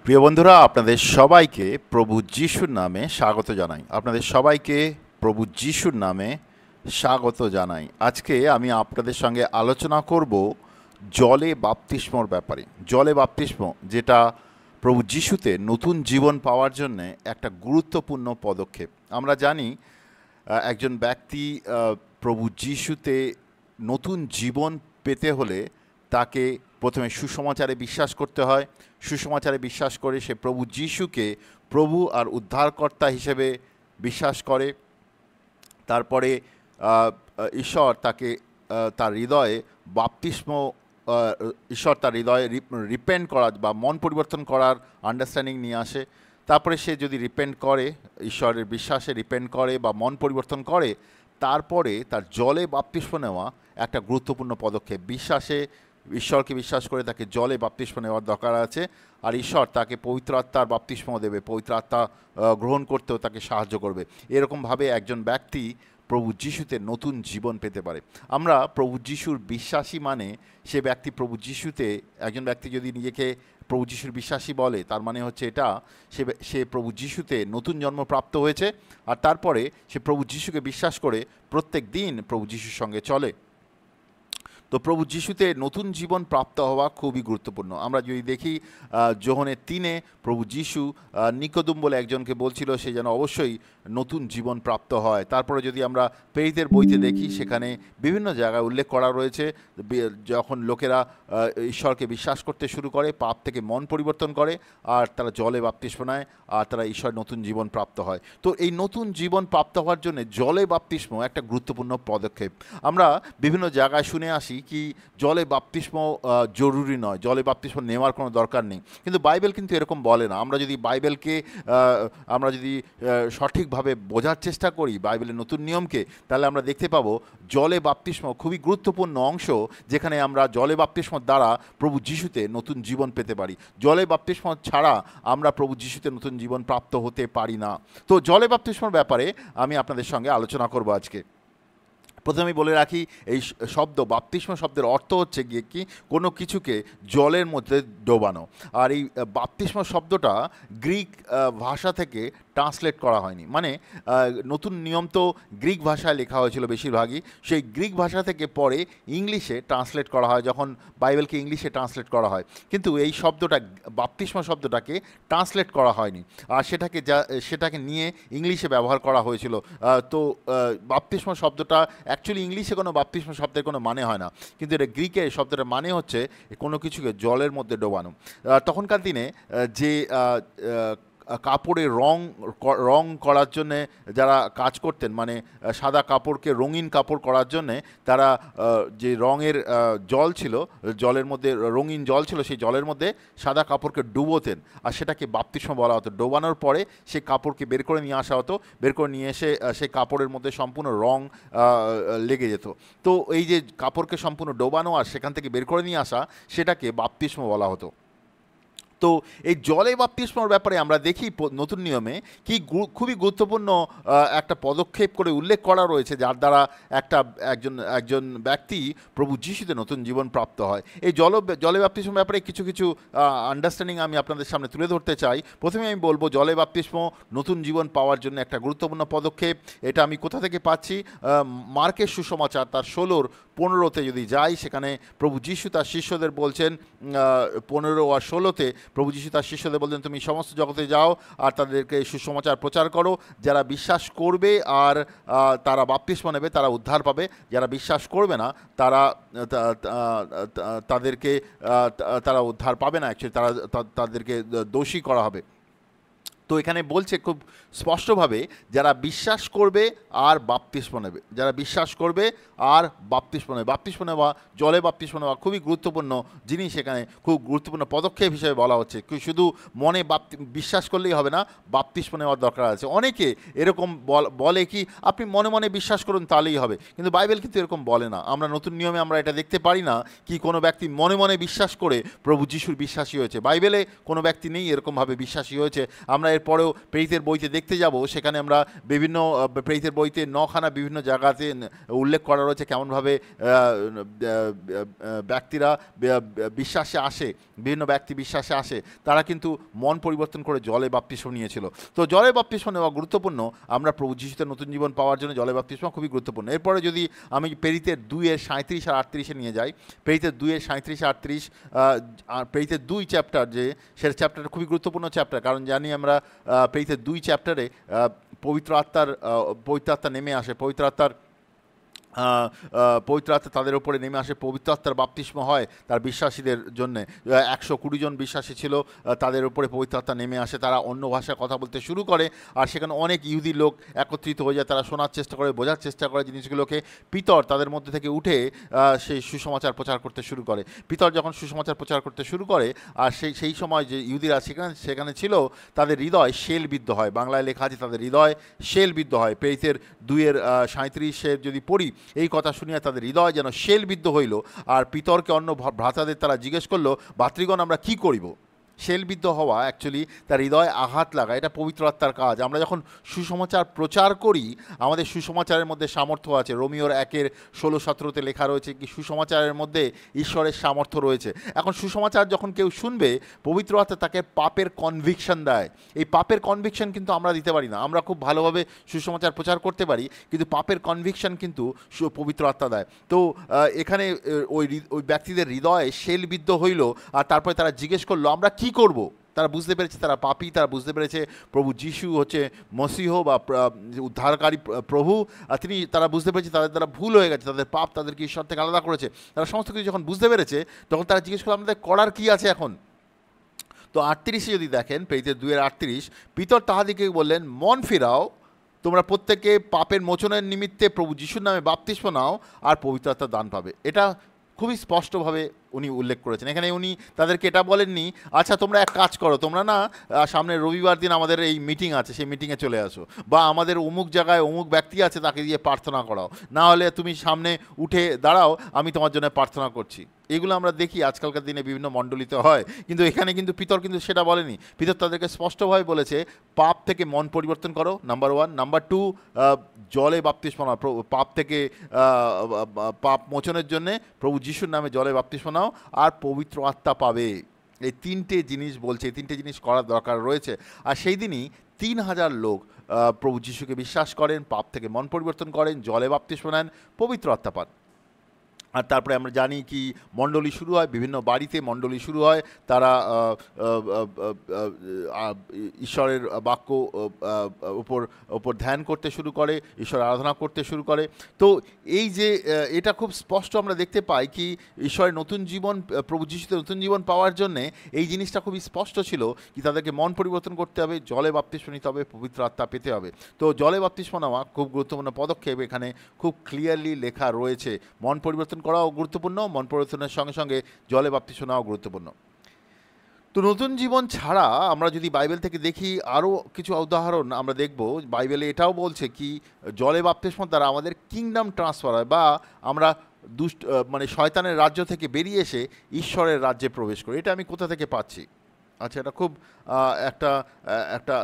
প্রিয় বন্ধুরা, আপনাদের সবাইকে প্রভু যিশুর নামে স্বাগত জানাই। আপনাদের সবাইকে প্রভু যিশুর নামে স্বাগত জানাই। আজকে আমি আপনাদের সঙ্গে আলোচনা করব জলে বাপ্তিস্মর ব্যাপারে। জলে বাপ্তিস্ম, যেটা প্রভু যিশুতে নতুন জীবন পাওয়ার জন্যে একটা গুরুত্বপূর্ণ পদক্ষেপ। আমরা জানি একজন ব্যক্তি প্রভু যিশুতে নতুন জীবন পেতে হলে তাকে প্রথমে সুসমাচারে বিশ্বাস করতে হয়। সুসমাচারে বিশ্বাস করে সে প্রভু যিশুকে প্রভু আর উদ্ধারকর্তা হিসেবে বিশ্বাস করে। তারপরে ঈশ্বর তাকে তার হৃদয়ে বাপ্তিস্ম, ঈশ্বর তার হৃদয়ে রিপেন্ট করা বা মন পরিবর্তন করার আন্ডারস্ট্যান্ডিং নিয়ে আসে। তারপরে সে যদি রিপেন্ট করে, ঈশ্বরের বিশ্বাসে রিপেন্ট করে বা মন পরিবর্তন করে, তারপরে তার জলে বাপ্তিস্ম নেওয়া একটা গুরুত্বপূর্ণ পদক্ষেপ। ঈশ্বরকে বিশ্বাস করে তাকে জলে বাপ্তিস্ম নেওয়ার দরকার আছে। আর ঈশ্বর তাকে পবিত্র আত্মার বাপ্তিস্ম দেবে, পবিত্র আত্মা গ্রহণ করতেও তাকে সাহায্য করবে। এরকমভাবে একজন ব্যক্তি প্রভু যিশুতে নতুন জীবন পেতে পারে। আমরা প্রভু যিশুর বিশ্বাসী মানে সে ব্যক্তি প্রভু যিশুতে, একজন ব্যক্তি যদি নিজেকে প্রভু যিশুর বিশ্বাসী বলে, তার মানে হচ্ছে এটা সে প্রভু যিশুতে নতুন জন্ম প্রাপ্ত হয়েছে। আর তারপরে সে প্রভু যিশুকে বিশ্বাস করে প্রত্যেক দিন প্রভু যিশুর সঙ্গে চলে। তো প্রভু যিশুতে নতুন জীবন প্রাপ্ত হওয়া খুবই গুরুত্বপূর্ণ। আমরা যদি দেখি যোহনের 3-এ প্রভু যিশু নিকোদুম বলে একজনকে বলছিল সে যেন অবশ্যই নতুন জীবন প্রাপ্ত হয়। তারপরে যদি আমরা প্রেরিতের বইতে দেখি, সেখানে বিভিন্ন জায়গায় উল্লেখ করা রয়েছে যখন লোকেরা ঈশ্বরকে বিশ্বাস করতে শুরু করে, পাপ থেকে মন পরিবর্তন করে, আর তারা জলে বাপ্তিস্ম নেয়, আর তারা ঈশ্বর নতুন জীবন প্রাপ্ত হয়। তো এই নতুন জীবন প্রাপ্ত হওয়ার জন্য জলে বাপ্তিস্ম একটা গুরুত্বপূর্ণ পদক্ষেপ। আমরা বিভিন্ন জায়গায় শুনে আসি কি জলে বাপ্তিস্ম জরুরি নয়, জলে বাপ্তিস্ম নেওয়ার কোনো দরকার নেই, কিন্তু বাইবেল কিন্তু এরকম বলে না। আমরা যদি বাইবেলকে আমরা যদি সঠিকভাবে বোঝার চেষ্টা করি, বাইবেলের নতুন নিয়মকে, তাহলে আমরা দেখতে পাবো জলে বাপ্তিস্ম খুবই গুরুত্বপূর্ণ অংশ, যেখানে আমরা জলে বাপ্তিস্ম দ্বারা প্রভু যিশুতে নতুন জীবন পেতে পারি। জলে বাপ্তিস্ম ছাড়া আমরা প্রভু যিশুতে নতুন জীবন প্রাপ্ত হতে পারি না। তো জলে বাপ্তিস্মর ব্যাপারে আমি আপনাদের সঙ্গে আলোচনা করব আজকে। প্রথমেই বলে রাখি, এই শব্দ বাপ্তিস্ম শব্দের অর্থ হচ্ছে গিয়ে কি কোনো কিছুকে জলের মধ্যে ডোবানো। আর এই বাপ্তিস্ম শব্দটা গ্রিক ভাষা থেকে ট্রান্সলেট করা হয়নি। মানে নতুন নিয়ম তো গ্রিক ভাষায় লেখা হয়েছিল বেশিরভাগই, সেই গ্রিক ভাষা থেকে পরে ইংলিশে ট্রান্সলেট করা হয়, যখন বাইবেলকে ইংলিশে ট্রান্সলেট করা হয়। কিন্তু এই শব্দটা, বাপ্তিস্ম শব্দটাকে ট্রান্সলেট করা হয়নি, আর সেটাকে নিয়ে ইংলিশে ব্যবহার করা হয়েছিল। তো বাপ্তিস্ম শব্দটা অ্যাকচুয়ালি ইংলিশে কোনো বাপ্তিস্ম শব্দের কোনো মানে হয় না, কিন্তু এটা গ্রিকে শব্দটার মানে হচ্ছে কোনো কিছুকে জলের মধ্যে ডোবানো। তখনকার দিনে যে কাপড়ে রং করার জন্যে যারা কাজ করতেন, মানে সাদা কাপড়কে রঙিন কাপড় করার জন্যে তারা যে রঙের জল ছিল, জলের মধ্যে রঙিন জল ছিল, সেই জলের মধ্যে সাদা কাপড়কে ডুবোতেন, আর সেটাকে বাপ্তিস্ম বলা হতো। ডোবানোর পরে সেই কাপড়কে বের করে নিয়ে আসা হতো, বের করে নিয়ে এসে সেই কাপড়ের মধ্যে সম্পূর্ণ রং লেগে যেত। তো এই যে কাপড়কে সম্পূর্ণ ডোবানো আর সেখান থেকে বের করে নিয়ে আসা, সেটাকে বাপ্তিস্ম বলা হতো। তো এই জলে বাপ্তিস্মর ব্যাপারে আমরা দেখি নতুন নিয়মে কি খুবই গুরুত্বপূর্ণ একটা পদক্ষেপ করে উল্লেখ করা রয়েছে, যার দ্বারা একজন ব্যক্তি প্রভু যিশুতে নতুন জীবন প্রাপ্ত হয়। এই জলে বাপ্তিস্ম ব্যাপারে কিছু কিছু আন্ডারস্ট্যান্ডিং আমি আপনাদের সামনে তুলে ধরতে চাই। প্রথমে আমি বলবো জলে বাপ্তিস্ম নতুন জীবন পাওয়ার জন্য একটা গুরুত্বপূর্ণ পদক্ষেপ। এটা আমি কোথা থেকে পাচ্ছি? মার্কের সুসমাচার তার 16-15-তে যদি যাই, সেখানে প্রভু যিশু তার শিষ্যদের বলছেন, 15 আর 16-তে প্রভু যিশু তার শিষ্যদের বলতেন, তুমি সমস্ত জগতে যাও আর তাদেরকে সুসমাচার প্রচার করো। যারা বিশ্বাস করবে আর তারা বাপ্তিস্ম নেবে, তারা উদ্ধার পাবে। যারা বিশ্বাস করবে না, তারা উদ্ধার পাবে না, অ্যাকচুয়ালি তাদেরকে দোষী করা হবে। তো এখানে বলছে খুব স্পষ্টভাবে, যারা বিশ্বাস করবে আর বাপ্তিস্ম নেবে, যারা বিশ্বাস করবে আর বাপ্তিস্ম নেবে। বাপ্তিস্ম নেওয়া, জলে বাপ্তিস্ম নেওয়া খুবই গুরুত্বপূর্ণ জিনিস, এখানে খুব গুরুত্বপূর্ণ পদক্ষেপ হিসেবে বলা হচ্ছে। শুধু মনে বিশ্বাস করলেই হবে না, বাপ্তিস্ম নেওয়ার দরকার আছে। অনেকে এরকম বলে কি আপনি মনে মনে বিশ্বাস করুন তাহলেই হবে, কিন্তু বাইবেল কিন্তু এরকম বলে না। আমরা নতুন নিয়মে আমরা এটা দেখতে পারি না কি কোনো ব্যক্তি মনে মনে বিশ্বাস করে প্রভু যিশুর বিশ্বাসী হয়েছে। বাইবেলে কোনো ব্যক্তি নেই এরকমভাবে বিশ্বাসী হয়েছে। আমরা এরপরেও প্রেরিতের বইতে দেখতে যাব, সেখানে আমরা বিভিন্ন প্রেরিতের বইতে 9খানা বিভিন্ন জায়গাতে উল্লেখ করা রয়েছে কেমনভাবে ব্যক্তিরা বিশ্বাসে আসে, বিভিন্ন ব্যক্তি বিশ্বাসে আসে, তারা কিন্তু মন পরিবর্তন করে জলে বাপ্তিস্ম নিয়েছিল। তো জলে বাপ্তিস্ম নেওয়া গুরুত্বপূর্ণ, আমরা প্রভু যিশুতে নতুন জীবন পাওয়ার জন্য জলে বাপ্তিস্ম খুবই গুরুত্বপূর্ণ। এরপরে যদি আমি প্রেরিতের 2:37 আর 38 নিয়ে যাই, প্রেরিতের 2:37 38, প্রেরিতের 2 চ্যাপ্টার, যে সেটা চ্যাপ্টারটা খুবই গুরুত্বপূর্ণ চ্যাপ্টার, কারণ জানি আমরা প্রেরিতের 2 চ্যাপ্টারে পবিত্র আত্মা নেমে আসে, পবিত্র আত্মা তাদের উপরে নেমে আসে, পবিত্র আত্মার বাপ্তিস্ম হয় তার বিশ্বাসীদের জন্যে। 120 জন বিশ্বাসী ছিল, তাদের উপরে পবিত্র আত্মা নেমে আসে, তারা অন্য ভাষায় কথা বলতে শুরু করে, আর সেখানে অনেক ইহুদি লোক একত্রিত হয়ে যায়, তারা শোনার চেষ্টা করে, বোঝার চেষ্টা করে জিনিসগুলোকে। পিতর তাদের মধ্যে থেকে উঠে সেই সুসমাচার প্রচার করতে শুরু করে। পিতর যখন সুসমাচার প্রচার করতে শুরু করে, আর সেই সময় যে ইহুদিরা সেখানে ছিল, তাদের হৃদয় শেলবিদ্ধ হয়। বাংলায় লেখা আছে তাদের হৃদয় শেলবিদ্ধ হয়। প্রেরিতের 2:37 যদি পড়ি, এই কথা শুনিয়া তাদের হৃদয় যেন শেলবিদ্ধ হইল, আর পিতরকে অন্য ভ্রাতাদের তারা জিজ্ঞেস করলো, ভাতৃগণ আমরা কি করিব? শেলবিদ্ধ হওয়া অ্যাকচুয়ালি তার হৃদয়ে আঘাত লাগা, এটা পবিত্র আত্মার কাজ। আমরা যখন সুসমাচার প্রচার করি, আমাদের সুসমাচারের মধ্যে সামর্থ্য আছে। রোমিওর 1:16-17 লেখা রয়েছে কি সুসমাচারের মধ্যে ঈশ্বরের সামর্থ্য রয়েছে। এখন সুসমাচার যখন কেউ শুনবে, পবিত্র আত্মা তাকে পাপের কনভিকশন দেয়। এই পাপের কনভিকশন কিন্তু আমরা দিতে পারি না। আমরা খুব ভালোভাবে সুসমাচার প্রচার করতে পারি, কিন্তু পাপের কনভিকশন কিন্তু পবিত্র আত্মা দেয়। তো এখানে ওই ব্যক্তিদের হৃদয়ে শেলবিদ্ধ হইল, আর তারপরে তারা জিজ্ঞেস করলো আমরা কি করব। তারা বুঝতে পেরেছে তারা পাপী, তারা বুঝতে পেরেছে প্রভু যিশু হচ্ছে মসিহ বা উদ্ধারকারী প্রভু, আর তারা বুঝতে পেরেছে তাদের দ্বারা ভুল হয়ে গেছে, তাদের পাপ তাদেরকে ঈশ্বর থেকে আলাদা করেছে। তারা সমস্ত কিছু যখন বুঝতে পেরেছে, তখন তারা জিজ্ঞেস করলো আমাদের করার কি আছে এখন। তো 38 যদি দেখেন, প্রেরিতের 2:38, পিতর তাহাদিকে বললেন, মন ফিরাও, তোমরা প্রত্যেকে পাপের মোচনের নিমিত্তে প্রভু যিশুর নামে বাপ্তিস্ম নাও, আর পবিত্র আত্মার দান পাবে। এটা খুবই স্পষ্টভাবে উনি উল্লেখ করেছেন। এখানে উনি তাদেরকে এটা বলেননি, আচ্ছা তোমরা এক কাজ করো, তোমরা না সামনের রবিবার দিন আমাদের এই মিটিং আছে, সেই মিটিংয়ে চলে আসো, বা আমাদের অমুক জায়গায় অমুক ব্যক্তি আছে তাকে দিয়ে প্রার্থনা করাও, না হলে তুমি সামনে উঠে দাঁড়াও, আমি তোমার জন্য প্রার্থনা করছি। এগুলো আমরা দেখি আজকালকার দিনে বিভিন্ন মণ্ডলীতে হয়, কিন্তু এখানে কিন্তু পিতর কিন্তু সেটা বলেনি। পিতর তাদেরকে স্পষ্টভাবে বলেছে, পাপ থেকে মন পরিবর্তন করো, নাম্বার 1। নাম্বার 2, জলে বাপ্তিস্ম নাও, পাপ থেকে পাপ মোচনের জন্যে প্রভু যিশুর নামে জলে বাপ্তিস্ম নাও, আর পবিত্র আত্মা পাবে। এই 3টে জিনিস বলছে, এই 3টে জিনিস করার দরকার রয়েছে। আর সেই দিনই 3000 লোক প্রভু যিশুকে বিশ্বাস করেন, পাপ থেকে মন পরিবর্তন করেন, জলে বাপ্তিস্ম নেন, পবিত্র আত্মা পান। আর তারপরে আমরা জানি কি মণ্ডলী শুরু হয়, বিভিন্ন বাড়িতে মণ্ডলী শুরু হয়, তারা ঈশ্বরের বাক্য উপর ধ্যান করতে শুরু করে, ঈশ্বর আরাধনা করতে শুরু করে। তো এই যে এটা খুব স্পষ্ট আমরা দেখতে পাই কি ঈশ্বরের নতুন জীবন, প্রভু যিশুতে নতুন জীবন পাওয়ার জন্যে এই জিনিসটা খুবই স্পষ্ট ছিল কি তাদেরকে মন পরিবর্তন করতে হবে, জলে বাপ্তিস্ম নিতে হবে, পবিত্র আত্মা পেতে হবে। তো জলে বাপ্তিস্ম নেওয়া খুব গুরুত্বপূর্ণ পদক্ষেপ, এখানে খুব ক্লিয়ারলি লেখা রয়েছে। মন পরিবর্তন করাও গুরুত্বপূর্ণ, মন পরিবর্তনের সঙ্গে সঙ্গে জলে বাপ্তিস্ম নেওয়াও গুরুত্বপূর্ণ। তো নতুন জীবন ছাড়া আমরা যদি বাইবেল থেকে দেখি, আরও কিছু উদাহরণ আমরা দেখব। বাইবেলে এটাও বলছে কি জলে বাপ্তিস্ম দ্বারা আমাদের কিংডম ট্রান্সফার হয়, বা আমরা মানে শয়তানের রাজ্য থেকে বেরিয়ে এসে ঈশ্বরের রাজ্যে প্রবেশ করি। এটা আমি কোথা থেকে পাচ্ছি? আচ্ছা, এটা খুব একটা একটা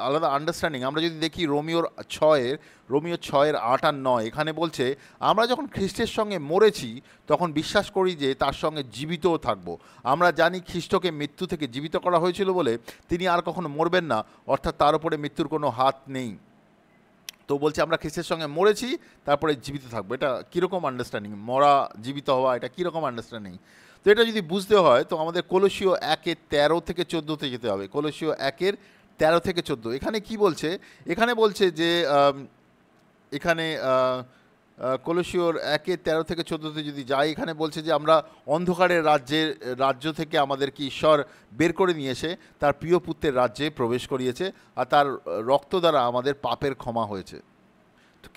আলাদা আন্ডারস্ট্যান্ডিং। আমরা যদি দেখি রোমিও 6:8 আর 9, এখানে বলছে আমরা যখন খ্রিস্টের সঙ্গে মরেছি তখন বিশ্বাস করি যে তার সঙ্গে জীবিতও থাকব। আমরা জানি খ্রিস্টকে মৃত্যু থেকে জীবিত করা হয়েছিল বলে তিনি আর কখনো মরবেন না, অর্থাৎ তার উপরে মৃত্যুর কোনো হাত নেই। তো বলছে আমরা খ্রিস্টের সঙ্গে মরেছি, তারপরে জীবিত থাকবো। এটা কীরকম আন্ডারস্ট্যান্ডিং? মরা জীবিত হওয়া, এটা কীরকম আন্ডারস্ট্যান্ডিং? তো এটা যদি বুঝতে হয় তো আমাদের কলসীয় 1:13-14 যেতে হবে। কলসীয় 1:13-14 এখানে কি বলছে? এখানে বলছে যে এখানে কলসীয়র 1:13-14 যদি যাই, এখানে বলছে যে আমরা অন্ধকারের রাজ্য থেকে আমাদেরকে ঈশ্বর বের করে নিয়ে এসে তার প্রিয় পুত্রের রাজ্যে প্রবেশ করিয়েছে, আর তার রক্ত দ্বারা আমাদের পাপের ক্ষমা হয়েছে। তো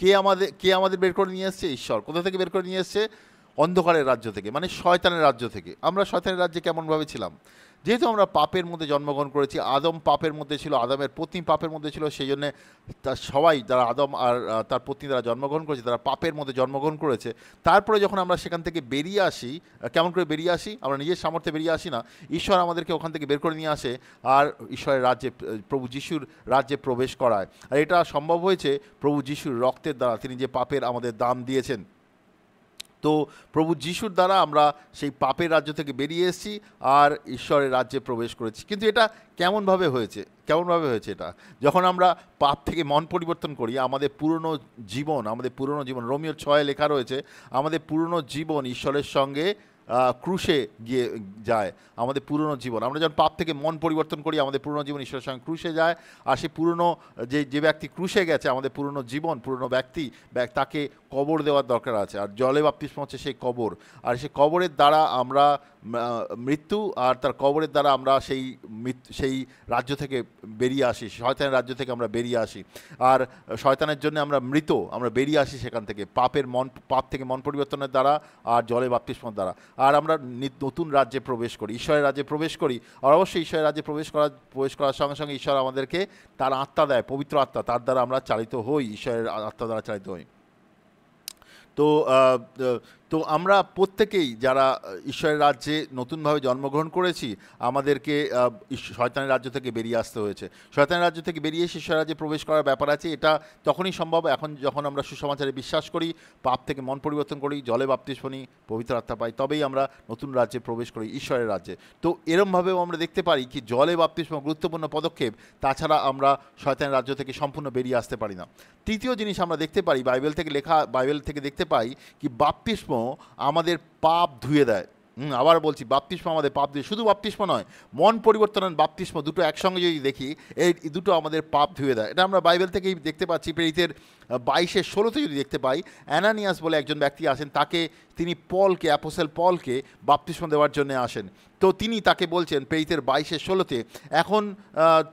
কে আমাদের বের করে নিয়ে এসছে? ঈশ্বর। কোথা থেকে বের করে নিয়ে এসছে? অন্ধকারের রাজ্য থেকে, মানে শয়তানের রাজ্য থেকে। আমরা শয়তানের রাজ্যে কেমনভাবে ছিলাম? যেহেতু আমরা পাপের মধ্যে জন্মগ্রহণ করেছি, আদম পাপের মধ্যে ছিল, আদমের পত্নী পাপের মধ্যে ছিল, সেই জন্যে তার সবাই যারা আদম আর তার পত্নী যারা জন্মগ্রহণ করেছে তারা পাপের মধ্যে জন্মগ্রহণ করেছে। তারপরে যখন আমরা সেখান থেকে বেরিয়ে আসি, কেমন করে বেরিয়ে আসি? আমরা নিজের সামর্থ্যে বেরিয়ে আসি না, ঈশ্বর আমাদেরকে ওখান থেকে বের করে নিয়ে আসে আর ঈশ্বরের রাজ্যে, প্রভু যিশুর রাজ্যে প্রবেশ করায়। আর এটা সম্ভব হয়েছে প্রভু যিশুর রক্তের দ্বারা, তিনি যে পাপের আমাদের দাম দিয়েছেন। তো প্রভু যিশুর দ্বারা আমরা সেই পাপের রাজ্য থেকে বেরিয়ে এসেছি আর ঈশ্বরের রাজ্যে প্রবেশ করেছি। কিন্তু এটা কেমনভাবে হয়েছে? এটা যখন আমরা পাপ থেকে মন পরিবর্তন করি, আমাদের পুরনো জীবন, রোমিও 6 লেখা রয়েছে, আমাদের পুরনো জীবন ঈশ্বরের সঙ্গে ক্রুশে গিয়ে যায়। আমাদের পুরনো জীবন, আমরা যখন পাপ থেকে মন পরিবর্তন করি, আমাদের পুরনো জীবন ঈশ্বরের সঙ্গে ক্রুশে যায়। আর সেই পুরনো যে ব্যক্তি ক্রুশে গেছে, আমাদের পুরনো জীবন, পুরনো ব্যক্তি, তাকে কবর দেওয়ার দরকার আছে। আর জলে বাপ্তিস্ম হচ্ছে সেই কবর। আর সেই কবরের দ্বারা আমরা মৃত্যু, আর তার কবরের দ্বারা আমরা সেই রাজ্য থেকে বেরিয়ে আসি, শয়তানের রাজ্য থেকে আমরা বেরিয়ে আসি। আর শয়তানের জন্য আমরা মৃত, আমরা বেরিয়ে আসি সেখান থেকে পাপ থেকে মন পরিবর্তনের দ্বারা আর জলে বাপ্তিস্মের দ্বারা। আর আমরা নতুন রাজ্যে প্রবেশ করি, ঈশ্বরের রাজ্যে প্রবেশ করি। আর অবশ্যই ঈশ্বরের রাজ্যে প্রবেশ করার সঙ্গে সঙ্গে ঈশ্বর আমাদেরকে তার আত্মা দেয়, পবিত্র আত্মা, তার দ্বারা আমরা চালিত হই, ঈশ্বরের আত্মা দ্বারা চালিত হই। তো তো আমরা প্রত্যেকেই যারা ঈশ্বরের রাজ্যে নতুনভাবে জন্মগ্রহণ করেছি, আমাদেরকে শয়তানের রাজ্য থেকে বেরিয়ে আসতে হয়েছে। শয়তানের রাজ্য থেকে বেরিয়ে এসে ঈশ্বরের রাজ্যে প্রবেশ করার ব্যাপার আছে। এটা তখনই সম্ভব যখন আমরা সুসমাচারে বিশ্বাস করি, পাপ থেকে মন পরিবর্তন করি, জলে বাপ্তিস্ম নিই, পবিত্র আত্মা পাই, তবেই আমরা নতুন রাজ্যে প্রবেশ করি, ঈশ্বরের রাজ্যে। তো এরমভাবেও আমরা দেখতে পারি কি জলে বাপ্তিস্ম গুরুত্বপূর্ণ পদক্ষেপ, তাছাড়া আমরা শয়তানের রাজ্য থেকে সম্পূর্ণ বেরিয়ে আসতে পারি না। তৃতীয় জিনিস আমরা দেখতে পারি, বাইবেল থেকে দেখতে পাই কি বাপ্তিস্ম আমাদের পাপ ধুয়ে দেয়। আবার বলছি, বাপ্তিস্ম আমাদের পাপ ধুয়ে, শুধু বাপ্তিস্ম নয়, মন পরিবর্তন আর বাপ্তিস্ম দুটো একসঙ্গে যদি দেখি, এই দুটো আমাদের পাপ ধুয়ে দেয়। এটা আমরা বাইবেল থেকেই দেখতে পাচ্ছি। প্রেরিতের 22:16 যদি দেখতে পাই, অ্যানানিয়াস বলে একজন ব্যক্তি আসেন, তিনি অ্যাপোস্টল পলকে বাপ্তিস্ম দেওয়ার জন্য আসেন। তো তিনি তাকে বলছেন প্রেরিতের 22:16, এখন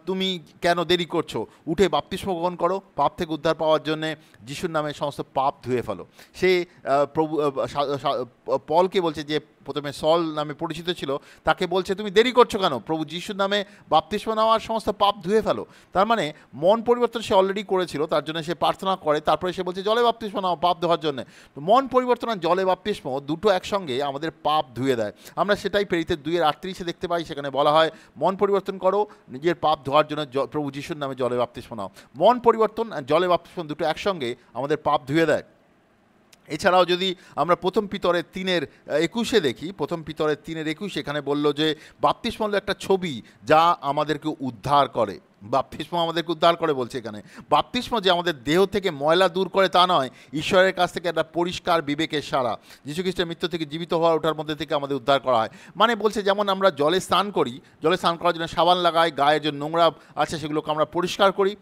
তুমি কেন দেরি করছো, উঠে বাপ্তিস্ম গ্রহণ করো, পাপ থেকে উদ্ধার পাওয়ার জন্য যিশুর নামে সমস্ত পাপ ধুয়ে ফেলো। সে পলকে বলছে, যে প্রথমে সল নামে পরিচিত ছিল, তাকে বলছে তুমি দেরি করছো কেন, প্রভু যিশুর নামে বাপ্তিস্ম নেওয়ার সমস্ত পাপ ধুয়ে ফেলো। তার মানে মন পরিবর্তন সে অলরেডি করেছিল, তার জন্য সে প্রার্থনা করে, তারপরে সে বলছে জলে বাপ্তিস্ম নাও পাপ ধোয়ার জন্য। তো মন পরিবর্তন আর জলে বাপ্তিস্ম দুটো একসঙ্গে আমাদের পাপ ধুয়ে দেয়। আমরা সেটাই প্রেরিতের 2:38 দেখতে পাই, সেখানে বলা হয় মন পরিবর্তন করো, নিজের পাপ ধোয়ার জন্য প্রভু যিশুর নামে জলে বাপ্তিস্ম নাও। মন পরিবর্তন আর জলে বাপ্তিস্ম দুটো একসঙ্গে আমাদের পাপ ধুয়ে দেয়। এছাড়াও যদি আমরা প্রথম পিতরের 3:21 দেখি, প্রথম পিতরের 3:21 এখানে বলল যে বাপ্তিস্ম হলো একটা ছবি যা আমাদেরকে উদ্ধার করে। বাপ্তিস্ম আমাদেরকে উদ্ধার করে বলছে এখানে। বাপ্তিস্ম যে আমাদের দেহ থেকে ময়লা দূর করে তা নয়, ঈশ্বরের কাছ থেকে একটা পরিষ্কার বিবেকের সারা, যীশু খ্রিস্টের মৃত্যু থেকে জীবিত হওয়া ওঠার মধ্যে থেকে আমাদের উদ্ধার করা হয়। মানে বলছে যেমন আমরা জলে স্নান করি, জলে স্নান করার জন্য সাবান লাগাই, গায়ে যে নোংরা আছে সেগুলোকে আমরা পরিষ্কার করি,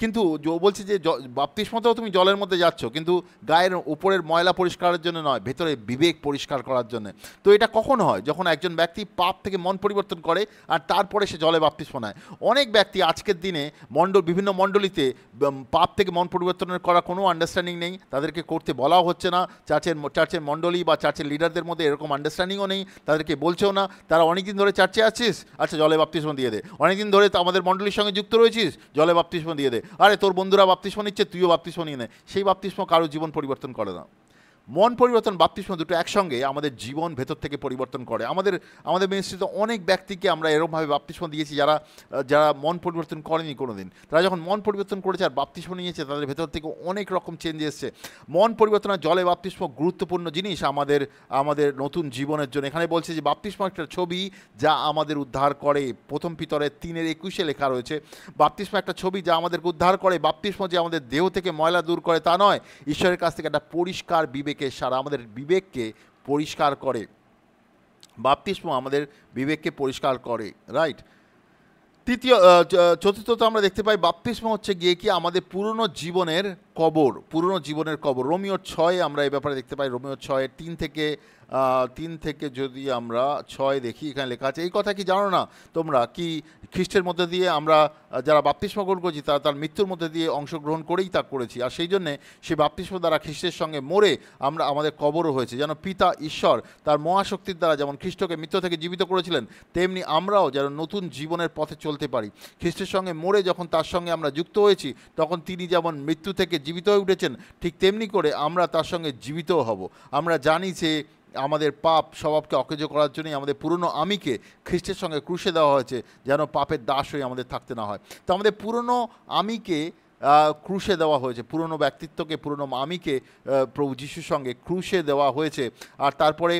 কিন্তু বলছে যে বাপ্তিস্মতেও তুমি জলের মধ্যে যাচ্ছ, কিন্তু গায়ের উপরের ময়লা পরিষ্কারের জন্য নয়, ভেতরে বিবেক পরিষ্কার করার জন্য। তো এটা কখন হয়? যখন একজন ব্যক্তি পাপ থেকে মন পরিবর্তন করে আর তারপরে সে জলে বাপ্তিস্ম নেয়। অনেক ব্যক্তি আজকের দিনে বিভিন্ন মণ্ডলীতে পাপ থেকে মন পরিবর্তনের করা কোনো আন্ডারস্ট্যান্ডিং নেই, তাদেরকে করতে বলাও হচ্ছে না। চার্চের মণ্ডলী বা চার্চের লিডারদের মধ্যে এরকম আন্ডারস্ট্যান্ডিংও নেই, তাদেরকে বলছেও না। তারা অনেকদিন ধরে চার্চে আছিস, আচ্ছা জলে বাপ্তিস্ম দিয়ে দে। অনেকদিন ধরে আমাদের মণ্ডলীর সঙ্গে যুক্ত রয়েছিস, জলে বাপ্তিস্ম দিয়ে দে। আরে তোর বন্ধুরা বাপ্তিস্ম নিচ্ছে, তুইও বাপ্তিস্ম নিয়ে নে। সেই বাপ্তিস্ম কারো জীবন পরিবর্তন করে না। মন পরিবর্তন, বাপ্তিস্ম দুটো একসঙ্গে আমাদের জীবন ভেতর থেকে পরিবর্তন করে। আমাদের মিনিস্ট্রিতে অনেক ব্যক্তিকে আমরা এরকমভাবে বাপ্তিস্ম দিয়েছি যারা মন পরিবর্তন করেনি কোনো দিন। তারা যখন মন পরিবর্তন করেছে আর বাপ্তিস্ম নিয়েছে, তাদের ভেতর থেকে অনেক রকম চেঞ্জ এসছে। মন পরিবর্তন আর জলে বাপ্তিস্ম গুরুত্বপূর্ণ জিনিস আমাদের নতুন জীবনের জন্য। এখানে বলছে যে বাপ্তিস্ম একটা ছবি যা আমাদের উদ্ধার করে। প্রথম পিতরের 3:21 লেখা রয়েছে, বাপ্তিস্ম একটা ছবি যা আমাদেরকে উদ্ধার করে। বাপ্তিস্ম যে আমাদের দেহ থেকে ময়লা দূর করে তা নয়, ঈশ্বরের কাছ থেকে একটা পরিষ্কার বিবেকের সারা, আমাদের বিবেককে পরিষ্কার করে। বাপ্তিস্ম আমাদের বিবেককে পরিষ্কার করে, রাইট। চতুর্থত আমরা দেখতে পাই বাপ্তিস্ম হচ্ছে গিয়ে কি আমাদের পুরনো জীবনের কবর, পুরনো জীবনের কবর। রোমিও 6 আমরা এই ব্যাপারে দেখতে পাই। রোমিও 6 3 থেকে যদি আমরা 6 দেখি, এখানে লেখা আছে, এই কথা কি জানো না তোমরা কি খ্রিস্টের মধ্যে দিয়ে আমরা যারা বাপ্তিস্ম গ্রহণ করেছি তারা তার মৃত্যুর মধ্যে দিয়ে অংশগ্রহণ করেই তা করেছি, আর সেই জন্যে সেই বাপ্তিস্ম দ্বারা খ্রিস্টের সঙ্গে মরে আমরা আমাদের কবরও হয়েছে, যেন পিতা ঈশ্বর তার মহাশক্তির দ্বারা যেমন খ্রিস্টকে মৃত্যু থেকে জীবিত করেছিলেন, তেমনি আমরাও যেন নতুন জীবনের পথে চলতে পারি। খ্রিস্টের সঙ্গে মরে যখন তার সঙ্গে আমরা যুক্ত হয়েছি, তখন তিনি যেমন মৃত্যু থেকে জীবিত হয়ে উঠেছেন, ঠিক তেমনি করে আমরা তার সঙ্গে জীবিতও হব। আমরা জানি যে আমাদের পাপ স্বভাবকে অকেজো করার জন্যই আমাদের পুরনো আমিকে খ্রিস্টের সঙ্গে ক্রুশে দেওয়া হয়েছে, যেন পাপের দাস হয়ে আমাদের থাকতে না হয়। তো আমাদের পুরনো আমিকে ক্রুশে দেওয়া হয়েছে, পুরনো ব্যক্তিত্বকে, পুরনো আমিকে প্রভু যিশুর সঙ্গে ক্রুশে দেওয়া হয়েছে। আর তারপরে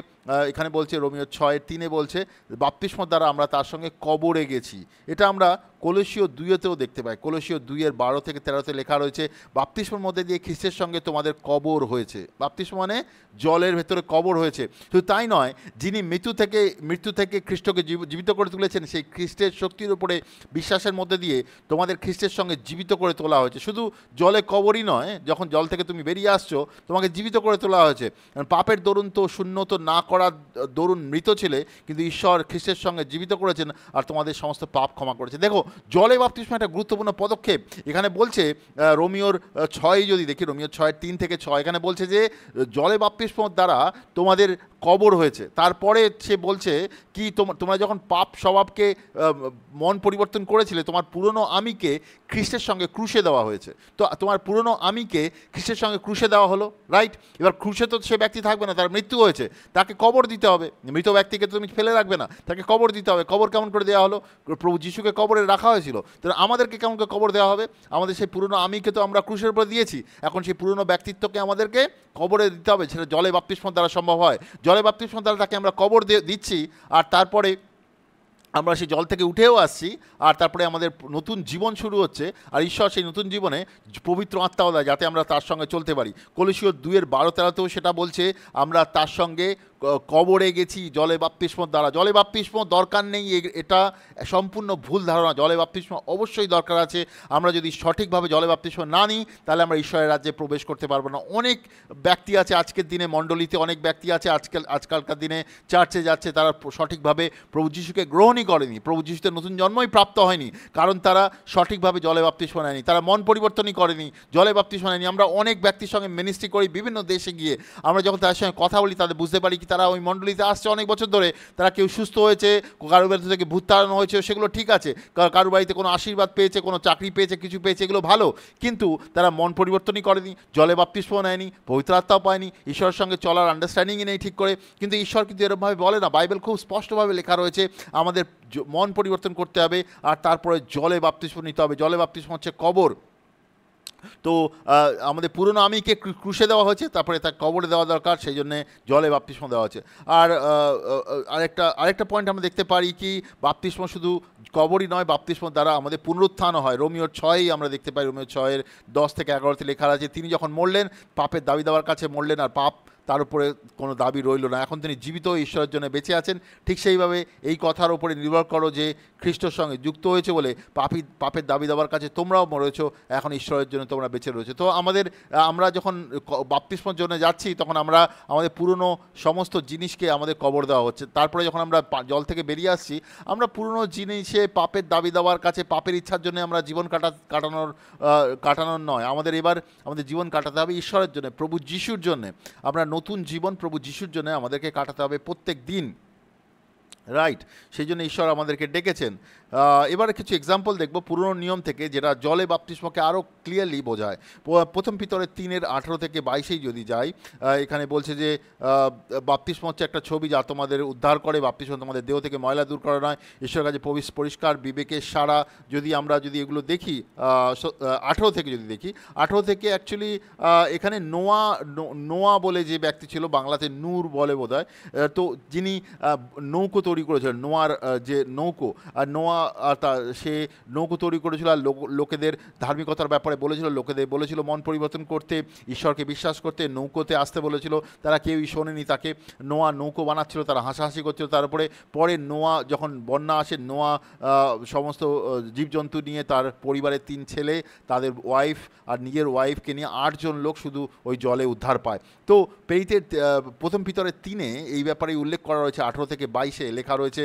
এখানে বলছে রোমিও 6:3 বলছে বাপ্তিস্মর দ্বারা আমরা তার সঙ্গে কবরে গেছি। এটা আমরা কলসীয় 2-তেও দেখতে পাই। কলসীয় 2:12-13 লেখা রয়েছে, বাপ্তিস্মর মধ্যে দিয়ে খ্রিস্টের সঙ্গে তোমাদের কবর হয়েছে। বাপ্তিস্ম মানে জলের ভেতরে কবর হয়েছে। শুধু তাই নয়, যিনি মৃত্যু থেকে খ্রিস্টকে জীবিত করে তুলেছেন, সেই খ্রিস্টের শক্তির উপরে বিশ্বাসের মধ্যে দিয়ে তোমাদের খ্রিস্টের সঙ্গে জীবিত করে তোলা হয়েছে। শুধু জলে কবরই নয়, যখন জল থেকে তুমি বেরিয়ে আসছো, তোমাকে জীবিত করে তোলা হয়েছে। পাপের দরুন তো শূন্য তো না করার দরুন মৃত ছিলে, কিন্তু ঈশ্বর খ্রিস্টের সঙ্গে জীবিত করেছেন আর তোমাদের সমস্ত পাপ ক্ষমা করেছে। দেখো, জলে বাপ্তিস্ম একটা গুরুত্বপূর্ণ পদক্ষেপ। এখানে বলছে রোমিওর 6 যদি দেখি, রোমিও 6:3-6, এখানে বলছে যে জলে বাপ্তিস্ম দ্বারা তোমাদের কবর হয়েছে। তারপরে সে বলছে কি, তোমরা যখন পাপ স্বভাবকে মন পরিবর্তন করেছিলে, তোমার পুরনো আমিকে খ্রিস্টের সঙ্গে ক্রুশে দেওয়া হয়েছে। তো তোমার পুরনো আমিকে খ্রিস্টের সঙ্গে ক্রুশে দেওয়া হলো, রাইট? এবার ক্রুশে তো সে ব্যক্তি থাকবে না, তার মৃত্যু হয়েছে, তাকে কবর দিতে হবে। মৃত ব্যক্তিকে তুমি ফেলে রাখবে না, তাকে কবর দিতে হবে। কবর কেমন করে দেওয়া হলো? প্রভু যিশুকে কবরে রাখা হয়েছিল, তো আমাদেরকে কেমন করে কবর দেওয়া হবে? আমাদের সেই পুরনো আমিকে তো আমরা ক্রুশের উপরে দিয়েছি, এখন সেই পুরনো ব্যক্তিত্বকে আমাদেরকে কবরে দিতে হবে। সেটা জলে বাপ্তিস্ম দ্বারা সম্ভব হয়। জলে বাপ্তিস্ম দ্বারা তাকে আমরা কবর দিচ্ছি, আর তারপরে আমরা সেই জল থেকে উঠেও আসছি, আর তারপরে আমাদের নতুন জীবন শুরু হচ্ছে। আর ঈশ্বর সেই নতুন জীবনে পবিত্র আত্মাও দেয়, যাতে আমরা তার সঙ্গে চলতে পারি। কলসীয় 2:12-13-তেও সেটা বলছে, আমরা তার সঙ্গে কবরে গেছি জলে বাপ্তিস্মর দ্বারা। জলে বাপ্তিস্ম দরকার নেই, এটা সম্পূর্ণ ভুল ধারণা। জলে বাপ্তিস্ম অবশ্যই দরকার আছে। আমরা যদি সঠিকভাবে জলে বাপ্তিস্ম না নিই, তাহলে আমরা ঈশ্বরের রাজ্যে প্রবেশ করতে পারবো না। অনেক ব্যক্তি আছে আজকের দিনে, মণ্ডলীতে অনেক ব্যক্তি আছে আজকালকার দিনে চার্চে যাচ্ছে, তারা সঠিকভাবে প্রভু যিশুকে গ্রহণই করেনি, প্রভু যিশুতে নতুন জন্মই প্রাপ্ত হয়নি, কারণ তারা সঠিকভাবে জলে বাপ্তিস্ম নেয়নি, তারা মন পরিবর্তনই করেনি, জলে বাপ্তিস্ম নেয়নি। আমরা অনেক ব্যক্তির সঙ্গে মিনিস্ট্রি করি বিভিন্ন দেশে গিয়ে, আমরা যখন তাদের সঙ্গে কথা বলি, তাদের বুঝতে পারি কি তারা ওই মণ্ডলীতে আসছে অনেক বছর ধরে, তারা কেউ সুস্থ হয়েছে, কারোর বাড়ি থেকে ভূত তাড়ানো হয়েছে, সেগুলো ঠিক আছে, কারোর বাড়িতে কোনো আশীর্বাদ পেয়েছে, কোনো চাকরি পেয়েছে, কিছু পেয়েছে, এগুলো ভালো, কিন্তু তারা মন পরিবর্তনই করেনি, জলে বাপ্তিস্ম নেয়নি, পবিত্র আত্মাও পায়নি, ঈশ্বরের সঙ্গে চলার আন্ডারস্ট্যান্ডিংই নেই ঠিক করে। কিন্তু ঈশ্বর কিন্তু এরকমভাবে বলে না, বাইবেল খুব স্পষ্টভাবে লেখা রয়েছে আমাদের মন পরিবর্তন করতে হবে, আর তারপরে জলে বাপ্তিস্ম নিতে হবে। জলে বাপ্তিস্ম হচ্ছে কবর। তো আমাদের পুরনো আমিকে ক্রুশে দেওয়া হয়েছে, তারপরে তার কবরে দেওয়া দরকার, সেই জন্যে জলে বাপ্তিস্ম দেওয়া হয়েছে। আর আরেকটা পয়েন্ট আমরা দেখতে পারি কি, বাপ্তিস্ম শুধু কবরই নয়, বাপ্তিস্ম দ্বারা আমাদের পুনরুত্থানও হয়। রোমিও 6 আমরা দেখতে পাই, রোমিও 6:10-11 লেখা আছে, তিনি যখন মরলেন, পাপের দাবি দেওয়ার কাছে মরলেন, আর পাপ তার উপরে কোনো দাবি রইল না, এখন তিনি জীবিত ঈশ্বরের জন্য বেঁচে আছেন। ঠিক সেইভাবে এই কথার উপরে নির্ভর করো যে খ্রিস্টর সঙ্গে যুক্ত হয়েছে বলে পাপের দাবি দেওয়ার কাছে তোমরাও মরেছো, এখন ঈশ্বরের জন্য তোমরা বেঁচে রয়েছে। তো আমরা যখন বাপ্তিস্মর জন্য যাচ্ছি, তখন আমরা আমাদের পুরনো সমস্ত জিনিসকে আমাদের কবর দেওয়া হচ্ছে। তারপরে যখন আমরা জল থেকে বেরিয়ে আসছি, আমরা পুরনো জিনিসে পাপের দাবি দেওয়ার কাছে, পাপের ইচ্ছার জন্য আমরা জীবন কাটানোর নয়, এবার আমাদের জীবন কাটাতে হবে ঈশ্বরের জন্য, প্রভু যিশুর জন্য। আমরা নতুন জীবন প্রভু যিশুর জন্য আমাদেরকে কাটাতে হবে প্রত্যেক দিন, রাইট? সেই জন্য ঈশ্বর আমাদেরকে ডেকেছেন। এবারে কিছু এক্সাম্পল দেখব পুরনো নিয়ম থেকে, যেটা জলে বাপ্তিস্মকে আরও ক্লিয়ারলি বোঝায়। প্রথম পিতরের 3:18-22 যদি যাই, এখানে বলছে যে বাপ্তিস্ম হচ্ছে একটা ছবি যা তোমাদের উদ্ধার করে। বাপ্তিস্ম তোমাদের দেহ থেকে ময়লা দূর করা নয়, ঈশ্বরের কাছে পরিষ্কার বিবেকের সারা। আমরা যদি এগুলো দেখি, 18 থেকে যদি দেখি, 18 থেকে অ্যাকচুয়ালি এখানে নোয়া বলে যে ব্যক্তি ছিল, বাংলাতে নূর বলে বোধহয়, তো যিনি নৌকো তৈরি করেছিলেন, নোয়ার যে নৌকো, আর নোয়া সে নৌকো তৈরি করেছিল আর লোকেদের ধার্মিকতার ব্যাপারে বলেছিল, লোকেদের বলেছিল মন পরিবর্তন করতে, ঈশ্বরকে বিশ্বাস করতে, নৌকোতে আসতে বলেছিল, তারা কেউই শোনেনি তাকে। নোয়া নৌকো বানাচ্ছিল, তারা হাসাহাসি করছিল। তারপরে পরে নোয়া যখন বন্যা আসে, নোয়া সমস্ত জীবজন্তু নিয়ে তার পরিবারের 3 ছেলে, তাদের ওয়াইফ আর নিজের ওয়াইফকে নিয়ে 8 জন লোক শুধু ওই জলে উদ্ধার পায়। তো প্রেরিতের প্রথম ভিতরের 3-এ এই ব্যাপারে উল্লেখ করা রয়েছে, 18 থেকে 22-এ লেখা রয়েছে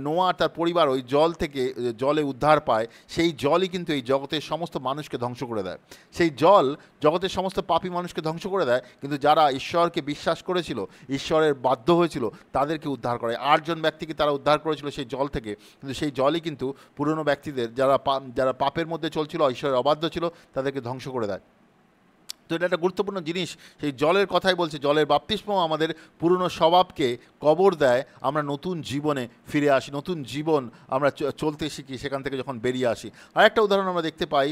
নোয়া তার পরিবার ওই জল থেকে জলে উদ্ধার পায়। সেই জলই কিন্তু এই জগতের সমস্ত মানুষকে ধ্বংস করে দেয়। সেই জল জগতের সমস্ত পাপী মানুষকে ধ্বংস করে দেয়, কিন্তু যারা ঈশ্বরকে বিশ্বাস করেছিল, ঈশ্বরের বাধ্য হয়েছিল, তাদেরকে উদ্ধার করে। 8 জন ব্যক্তিকে তারা উদ্ধার করেছিল সেই জল থেকে, কিন্তু সেই জলই কিন্তু পুরনো ব্যক্তিদের যারা পাপের মধ্যে চলছিল, ঈশ্বরের অবাধ্য ছিল, তাদেরকে ধ্বংস করে দেয়। তো এটা একটা গুরুত্বপূর্ণ জিনিস। সেই জলের কথাই বলছে, জলের বাপ্তিস্ম আমাদের পুরনো স্বভাবকে কবর দেয়, আমরা নতুন জীবনে ফিরে আসি, নতুন জীবন আমরা চলতে শিখি সেখান থেকে যখন বেরিয়ে আসি। আর একটা উদাহরণ আমরা দেখতে পাই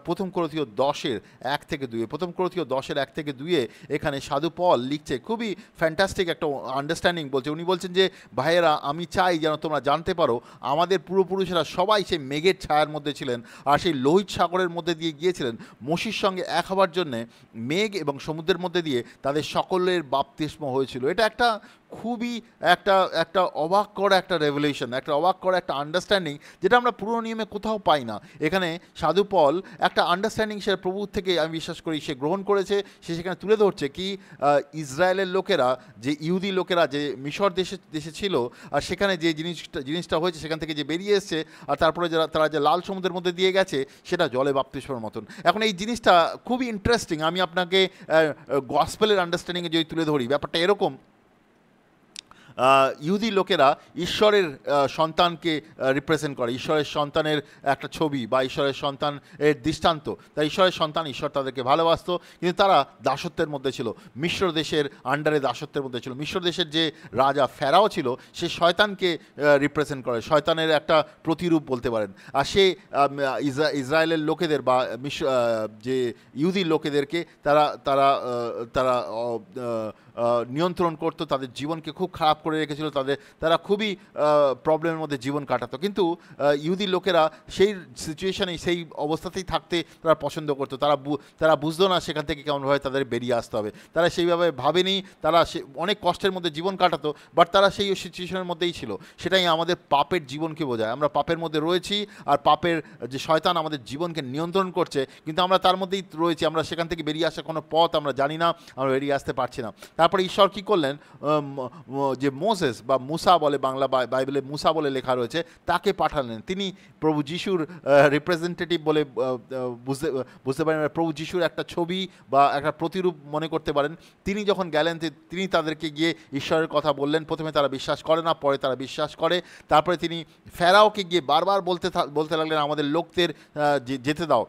প্রথম কোরিন্থীয় 10-1 থেকে 2। প্রথম কোরিন্থীয় 10-1 থেকে 2 এখানে সাধু পল লিখছে, খুবই ফ্যান্টাস্টিক একটা আন্ডারস্ট্যান্ডিং বলছে। উনি বলছেন যে, ভাইয়েরা, আমি চাই যেন তোমরা জানতে পারো আমাদের পূর্বপুরুষেরা সবাই সেই মেঘের ছায়ার মধ্যে ছিলেন আর সেই লোহিত সাগরের মধ্যে দিয়ে গিয়েছিলেন মসির সঙ্গে এক হবার জন্যে। মেঘ এবং সমুদ্রের মধ্যে দিয়ে তাদের সকলের বাপ্তিস্ম হয়েছিল। এটা একটা খুবই একটা অবাক করা একটা রেভেলেশন, একটা অবাক করা একটা আন্ডারস্ট্যান্ডিং, যেটা আমরা পুরনো নিয়মে কোথাও পাই না। এখানে সাধু পল একটা আন্ডারস্ট্যান্ডিং সে প্রভুর থেকে, আমি বিশ্বাস করি, সে গ্রহণ করেছে। সে সেখানে তুলে ধরছে কি ইসরায়েলের লোকেরা, যে ইহুদি লোকেরা যে মিশর দেশে ছিল, আর সেখানে যে জিনিসটা হয়েছে, সেখান থেকে যে বেরিয়ে এসছে, আর তারপরে তারা যে লাল সমুদ্রের মধ্যে দিয়ে গেছে, সেটা জলে বাপ্তিস্মের মতন। এখন এই জিনিসটা খুবই ইন্টারেস্টিং। আমি আপনাকে গসপেলের আন্ডারস্ট্যান্ডিংয়ে যদি তুলে ধরি, ব্যাপারটা এরকম, ইহুদি লোকেরা ঈশ্বরের সন্তানকে রিপ্রেজেন্ট করে, ঈশ্বরের সন্তানের একটা ছবি বা ঈশ্বরের সন্তানের দৃষ্টান্ত। তাই ঈশ্বরের সন্তান, ঈশ্বর তাদেরকে ভালোবাসত, কিন্তু তারা দাসত্বের মধ্যে ছিল, মিশ্র দেশের আন্ডারে দাসত্বের মধ্যে ছিল। মিশ্র দেশের যে রাজা ফেরাও ছিল, সে শয়তানকে রিপ্রেজেন্ট করে, শয়তানের একটা প্রতিরূপ বলতে পারেন। আর সে ইসরায়েলের লোকেদের বা যে ইহুদি লোকেদেরকে তারা তারা তারা নিয়ন্ত্রণ করতো, তাদের জীবনকে খুব খারাপ করে রেখেছিল, তারা খুবই প্রবলেমের মধ্যে জীবন কাটাতো। কিন্তু ইহুদি লোকেরা সেই সিচুয়েশনে, সেই অবস্থাতেই থাকতে তারা পছন্দ করতো। তারা বুঝতো না সেখান থেকে কেমনভাবে তাদের বেরিয়ে আসতে হবে। তারা সেইভাবে ভাবেনি, তারা অনেক কষ্টের মধ্যে জীবন কাটাতো, বাট তারা সেই সিচুয়েশনের মধ্যেই ছিল। সেটাই আমাদের পাপের জীবনকে বোঝায়। আমরা পাপের মধ্যে রয়েছি, আর পাপের যে শয়তান আমাদের জীবনকে নিয়ন্ত্রণ করছে, কিন্তু আমরা তার মধ্যেই রয়েছি। আমরা সেখান থেকে বেরিয়ে আসার কোনো পথ আমরা জানি না, আমরা বেরিয়ে আসতে পারছি না। তারপরে ঈশ্বর কী করলেন, যে মোসেস বা মুসা বলে, বাংলা বাইবেলে মুসা বলে লেখা রয়েছে, তাকে পাঠালেন। তিনি প্রভু যিশুর রিপ্রেজেন্টেটিভ বলে বুঝতে পারেন, প্রভু যিশুর একটা ছবি বা একটা প্রতিরূপ মনে করতে পারেন। তিনি যখন গেলেন, তিনি তাদেরকে গিয়ে ঈশ্বরের কথা বললেন। প্রথমে তারা বিশ্বাস করে না, পরে তারা বিশ্বাস করে। তারপরে তিনি ফেরাওকে গিয়ে বারবার বলতে লাগলেন, আমাদের লোকদের যেতে দাও।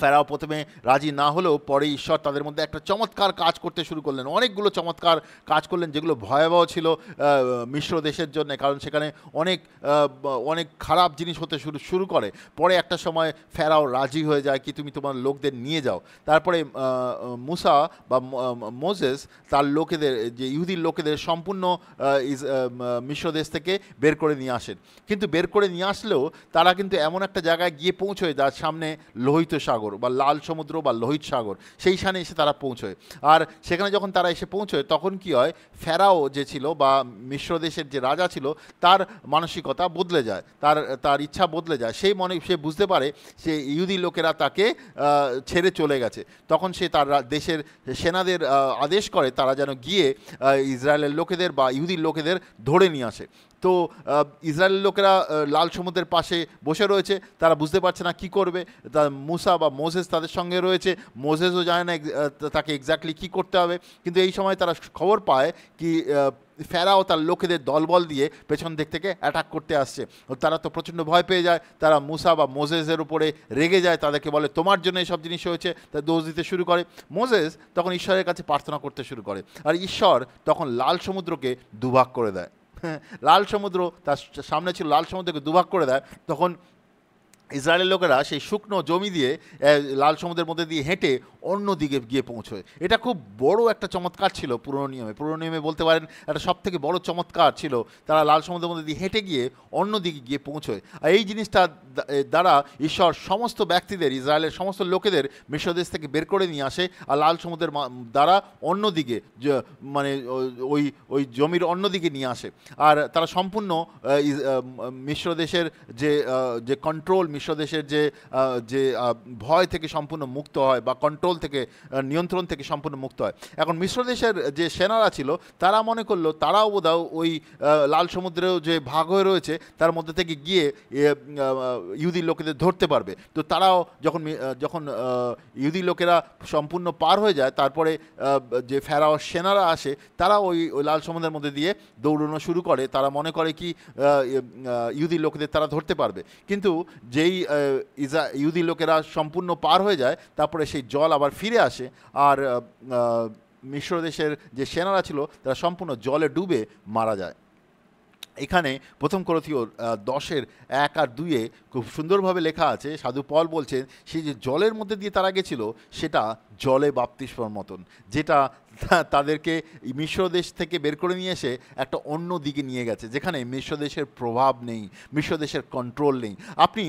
ফেরাও প্রথমে রাজি না হলেও পরে ঈশ্বর তাদের মধ্যে একটা চমৎকার কাজ করতে শুরু করলেন। অনেকগুলো চমৎকার কাজ করলেন, যেগুলো ভয়াবহ ছিল মিশ্র দেশের জন্য, কারণ সেখানে অনেক খারাপ জিনিস হতে শুরু করে। পরে একটা সময় ফেরাও রাজি হয়ে যায় কি তুমি তোমার লোকদের নিয়ে যাও। তারপরে মুসা বা মোজেস তার লোকেদের, যে ইহুদির লোকেদের সম্পূর্ণ মিশ্র দেশ থেকে বের করে নিয়ে আসেন। কিন্তু বের করে নিয়ে আসলেও তারা কিন্তু এমন একটা জায়গায় গিয়ে পৌঁছয় যার সামনে লোহিত সাগর বা লাল সমুদ্র বা লোহিত সাগর, সেইখানে এসে তারা পৌঁছয়। আর সেখানে যখন তারা এসে পৌঁছয়, তখন কি হয়, ফেরাও যে ছিল বা মিশ্র দেশের যে রাজা ছিল, তার মানসিকতা বদলে যায়, তার ইচ্ছা বদলে যায়। সে বুঝতে পারে সে ইহুদি লোকেরা তাকে ছেড়ে চলে গেছে। তখন সে তার দেশের সেনাদের আদেশ করে তারা যেন গিয়ে ইসরায়েলের লোকেদের বা ইহুদির লোকেদের ধরে নিয়ে আসে। তো ইসরায়েলের লোকেরা লাল সমুদ্রের পাশে বসে রয়েছে, তারা বুঝতে পারছে না কী করবে। মুসা বা মোসেস তাদের সঙ্গে রয়েছে, মোসেসও জানে না তাকে এক্স্যাক্টলি কী করতে হবে। কিন্তু এই সময় তারা খবর পায় কি ফেরাও তার লোকেদের দলবল দিয়ে পেছন দিক থেকে অ্যাটাক করতে আসছে। তারা তো প্রচণ্ড ভয় পেয়ে যায়। তারা মুসা বা মোসেসের উপরে রেগে যায়, তাদেরকে বলে তোমার জন্য এইসব জিনিস হয়েছে, তা দোষ দিতে শুরু করে। মোসেস তখন ঈশ্বরের কাছে প্রার্থনা করতে শুরু করে, আর ঈশ্বর তখন লাল সমুদ্রকে দুভাগ করে দেয়। লাল সমুদ্র তার সামনে ছিল, লাল সমুদ্রকে দুভাগ করে দেয়। তখন ইসরায়েলের লোকেরা সেই শুকনো জমি দিয়ে লাল সমুদ্রের মধ্যে দিয়ে হেঁটে অন্য দিকে গিয়ে পৌঁছয়। এটা খুব বড় একটা চমৎকার ছিল পুরনো নিয়মে বলতে পারেন একটা সব থেকে বড় চমৎকার ছিল। তারা লাল সমুদ্রের মধ্যে দিয়ে হেঁটে গিয়ে অন্য দিকে গিয়ে পৌঁছয়। আর এই জিনিসটা দ্বারা ঈশ্বর সমস্ত ব্যক্তিদের, ইসরায়েলের সমস্ত লোকেদের মিশর দেশ থেকে বের করে নিয়ে আসে আর লাল সমুদ্রের দ্বারা অন্য দিকে মানে ওই ওই জমির অন্য দিকে নিয়ে আসে। আর তারা সম্পূর্ণ মিশর দেশের যে যে কন্ট্রোল, মিশর দেশের যে যে ভয় থেকে সম্পূর্ণ মুক্ত হয় বা কন্ট্রোল থেকে, নিয়ন্ত্রণ থেকে সম্পূর্ণ মুক্ত হয়। এখন মিশর দেশের যে সেনারা ছিল তারা মনে করলো তারাও বোধহয় ওই লাল সমুদ্রেও যে ভাগ হয়ে রয়েছে তার মধ্যে থেকে গিয়ে ইহুদি লোকেদের ধরতে পারবে। তো তারাও যখন ইহুদি লোকেরা সম্পূর্ণ পার হয়ে যায়, তারপরে যে ফেরাওর সেনারা আসে তারা ওই লাল সমুদ্রের মধ্যে দিয়ে দৌড়ানো শুরু করে। তারা মনে করে কি ইহুদি লোকেদের তারা ধরতে পারবে, কিন্তু যেই ইহুদি লোকেরা সম্পূর্ণ পার হয়ে যায় তারপরে সেই জল আবার ফিরে আসে আর মিশর দেশের যে সেনারা ছিল তারা সম্পূর্ণ জলে ডুবে মারা যায়। এখানে প্রথম করন্থীয় 10:1 আর 2 খুব সুন্দরভাবে লেখা আছে, সাধু পল বলছেন সেই যে জলের মধ্যে দিয়ে তারা গেছিল সেটা জলে বাপ্তিস্মার মতন, যেটা তাদেরকে মিশর দেশ থেকে বের করে নিয়ে এসে একটা অন্য দিকে নিয়ে গেছে, যেখানে মিশর দেশের প্রভাব নেই, মিশর দেশের কন্ট্রোল নেই। আপনি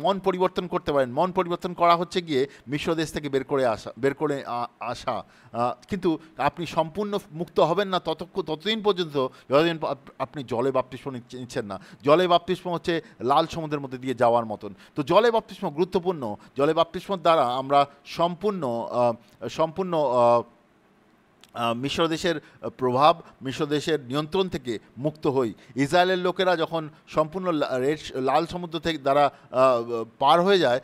মন পরিবর্তন করতে পারেন। মন পরিবর্তন করা হচ্ছে গিয়ে মিশর দেশ থেকে বের করে আসা, কিন্তু আপনি সম্পূর্ণ মুক্ত হবেন না ততদিন পর্যন্ত যতদিন আপনি জলে বাপ্তিস্ম নিচ্ছেন না। জলে বাপ্তিস্ম হচ্ছে লাল সমুদ্রের মধ্যে দিয়ে যাওয়ার মতন। তো জলে বাপ্তিস্ম গুরুত্বপূর্ণ। জলে বাপ্তিস্মর দ্বারা আমরা সম্পূর্ণ মিশর দেশের প্রভাব, মিশর দেশের নিয়ন্ত্রণ থেকে মুক্ত হই। ইসরায়েলের লোকেরা যখন সম্পূর্ণ লাল সমুদ্র থেকে দ্বারা পার হয়ে যায়,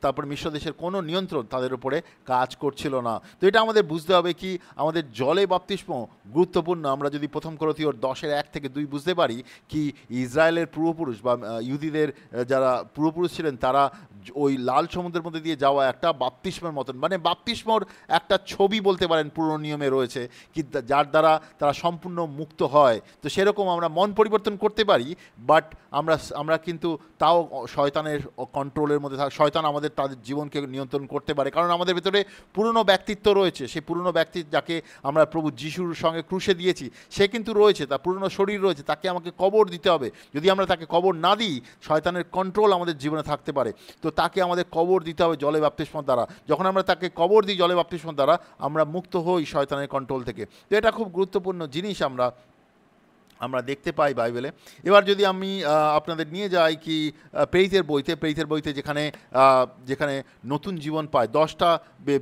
তারপরে মিশর দেশের কোনো নিয়ন্ত্রণ তাদের উপরে কাজ করছিল না। তো এটা আমাদের বুঝতে হবে কি আমাদের জলে বাপ্তিস্ম গুরুত্বপূর্ণ। আমরা যদি প্রথম করন্থীয় 10:1-2 বুঝতে পারি কি ইসরায়েলের পূর্বপুরুষ বা ইহুদিদের যারা পূর্বপুরুষ ছিলেন তারা ওই লাল সমুদ্রের মধ্যে দিয়ে যাওয়া একটা বাপ্তিস্মের মতন, মানে বাপ্তিস্মর একটা ছবি বলতে পারেন পুরনো নিয়মে রয়েছে কি, যার দ্বারা তারা সম্পূর্ণ মুক্ত হয়। তো সেরকম আমরা মন পরিবর্তন করতে পারি, বাট আমরা কিন্তু তাও শয়তানের কন্ট্রোলের মধ্যে শয়তান তাদের জীবনকে নিয়ন্ত্রণ করতে পারে, কারণ আমাদের ভেতরে পুরনো ব্যক্তিত্ব রয়েছে। সেই পুরনো ব্যক্তি যাকে আমরা প্রভু যিশুর সঙ্গে ক্রুশে দিয়েছি সে কিন্তু রয়েছে, তার পুরনো শরীর রয়েছে, তাকে আমাকে কবর দিতে হবে। যদি আমরা তাকে কবর না দিই শয়তানের কন্ট্রোল আমাদের জীবনে থাকতে পারে। তো তাকে আমাদের কবর দিতে হবে জলে বাপ্তিস্ম দ্বারা। যখন আমরা তাকে কবর দিই জলে বাপ্তিস্ম দ্বারা আমরা মুক্ত হই শয়তানের কন্ট্রোল থেকে। তো এটা খুব গুরুত্বপূর্ণ জিনিস আমরা দেখতে পাই বাইবেলে। এবার যদি আমি আপনাদের নিয়ে যাই কি প্রেরিতের বইতে যেখানে নতুন জীবন পায় 10টা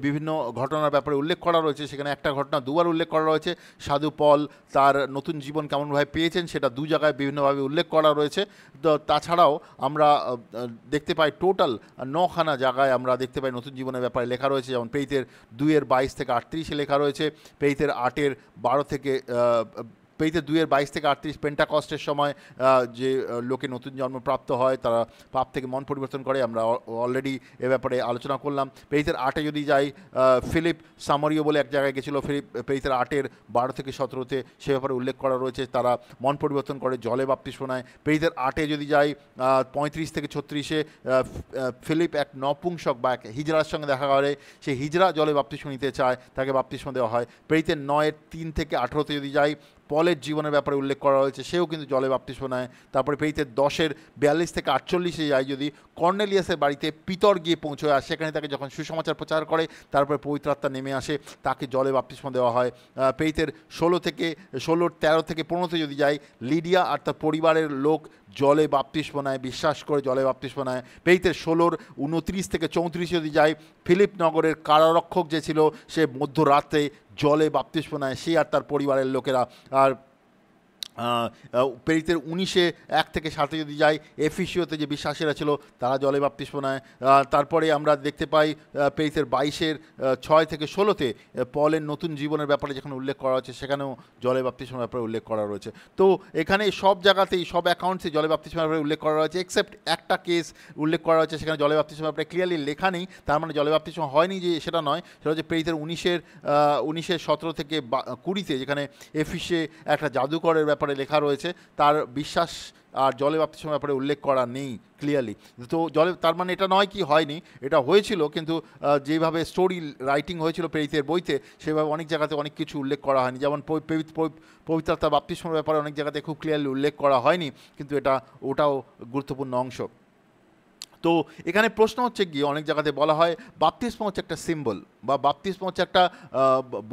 বিভিন্ন ঘটনার ব্যাপারে উল্লেখ করা রয়েছে। সেখানে একটা ঘটনা দুবার উল্লেখ করা রয়েছে। সাধু পল তার নতুন জীবন কেমনভাবে পেয়েছেন সেটা 2 জায়গায় বিভিন্নভাবে উল্লেখ করা রয়েছে। তো তাছাড়াও আমরা দেখতে পাই টোটাল 9খানা জায়গায় আমরা দেখতে পাই নতুন জীবনের ব্যাপারে লেখা রয়েছে। যেমন প্রেরিতের 2:22-38 লেখা রয়েছে, প্রেরিতের 2:22-38 পেন্টাকস্টের সময় যে লোকে নতুন জন্ম প্রাপ্ত হয় তারা পাপ থেকে মন পরিবর্তন করে, আমরা অলরেডি এ ব্যাপারে আলোচনা করলাম। প্রেরিতের 8 যদি যাই, ফিলিপ সামরিও বলে এক জায়গায় গেছিলো, প্রেরিতের 8:12-17 সে ব্যাপারে উল্লেখ করা রয়েছে, তারা মন পরিবর্তন করে জলে বাপ্তিস্ম নেয়। প্রেরিতের 8 যদি যাই 35-36 ফিলিপ এক নপুংসক বা এক হিজড়ার সঙ্গে দেখা করে, সেই হিজড়া জলে বাপ্তিস্ম নিতে চায়, তাকে বাপ্তিস্ম দেওয়া হয়। প্রেরিতের 9:3-18 যদি যাই পলের জীবনের ব্যাপারে উল্লেখ করা হয়েছে, সেও কিন্তু জলে বাপ্তিস্ম নেয়। তারপরে প্রেরিতের 10:42-48 যাই যদি কর্নেলিয়াসের বাড়িতে পিতর গিয়ে পৌঁছয় আর সেখানে তাকে যখন সুসমাচার প্রচার করে তারপরে পবিত্র আত্মা নেমে আসে, তাকে জলে বাপ্তিস্ম দেওয়া হয়। প্রেরিতের 13-15 যদি যাই লিডিয়া আর তার পরিবারের লোক জলে বাপ্তিস্ম নেয়, বিশ্বাস করে জলে বাপ্তিস্ম নেয়। প্রেরিতের 16-29-34 যদি যাই ফিলিপ নগরের কারারক্ষক যে ছিল সে মধ্যরাতে জলে বাপ্তিস্ম নেয়, সে আর তার পরিবারের লোকেরা। আর প্রেরিতের 19:1-7 যদি যাই এফিসিওতে যে বিশ্বাসীরা ছিল তারা জলে বাপ্তিস্ম নেয়। তারপরে আমরা দেখতে পাই প্রেরিতের 22:6-16 পলের নতুন জীবনের ব্যাপারে যেখানে উল্লেখ করা হয়েছে সেখানেও জলে বাপ্তিস্মের ব্যাপারে উল্লেখ করা রয়েছে। তো এখানে সব জায়গাতেই সব অ্যাকাউন্টসে জলে বাপ্তিস্মের ব্যাপারে উল্লেখ করা রয়েছে, এক্সেপ্ট একটা কেস উল্লেখ করা হয়েছে সেখানে জলে বাপ্তিস্মের ব্যাপারে ক্লিয়ারলি লেখা নেই। তার মানে জলে বাপ্তিস্ম হয়নি যে সেটা নয়, সেটা হচ্ছে প্রেরিতের 19-17-20 যেখানে এফিসে একটা জাদুকরের ব্যাপারে ব্যাপারে লেখা রয়েছে, তার বিশ্বাস আর জলে বাপ্তিস্মের ব্যাপারে উল্লেখ করা নেই ক্লিয়ারলি। তো জলে, তার মানে এটা নয় কি হয়নি, এটা হয়েছিল, কিন্তু যেভাবে স্টোরি রাইটিং হয়েছিল প্রেরিতের বইতে, সেভাবে অনেক জায়গাতে অনেক কিছু উল্লেখ করা হয়নি। যেমন পবিত্রতা বাপ্তিস্মের ব্যাপারে অনেক জায়গাতে খুব ক্লিয়ারলি উল্লেখ করা হয়নি, কিন্তু ওটাও গুরুত্বপূর্ণ অংশ। তো এখানে প্রশ্ন হচ্ছে গিয়ে, অনেক জায়গাতে বলা হয় বাপ্তিস্ম হচ্ছে একটা সিম্বল, বা বাপ্তিস্ম হচ্ছে একটা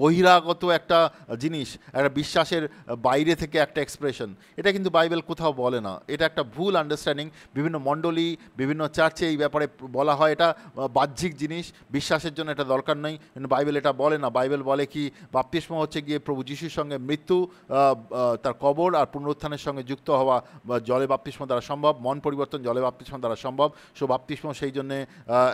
বহিরাগত একটা জিনিস, একটা বিশ্বাসের বাইরে থেকে একটা এক্সপ্রেশন। এটা কিন্তু বাইবেল কোথাও বলে না, এটা একটা ভুল আন্ডারস্ট্যান্ডিং। বিভিন্ন মণ্ডলী, বিভিন্ন চার্চে এই ব্যাপারে বলা হয় এটা বাহ্যিক জিনিস, বিশ্বাসের জন্য এটা দরকার নেই, কিন্তু বাইবেল এটা বলে না। বাইবেল বলে কি, বাপ্তিস্ম হচ্ছে গিয়ে প্রভু যিশুর সঙ্গে মৃত্যু, তার কবর আর পুনরুত্থানের সঙ্গে যুক্ত হওয়া, বা জলে বাপ্তিস্ম দ্বারা সম্ভব, মন পরিবর্তন জলে বাপ্তিস্ম দ্বারা সম্ভব। সো বাপ্তিস্ম সেই জন্যে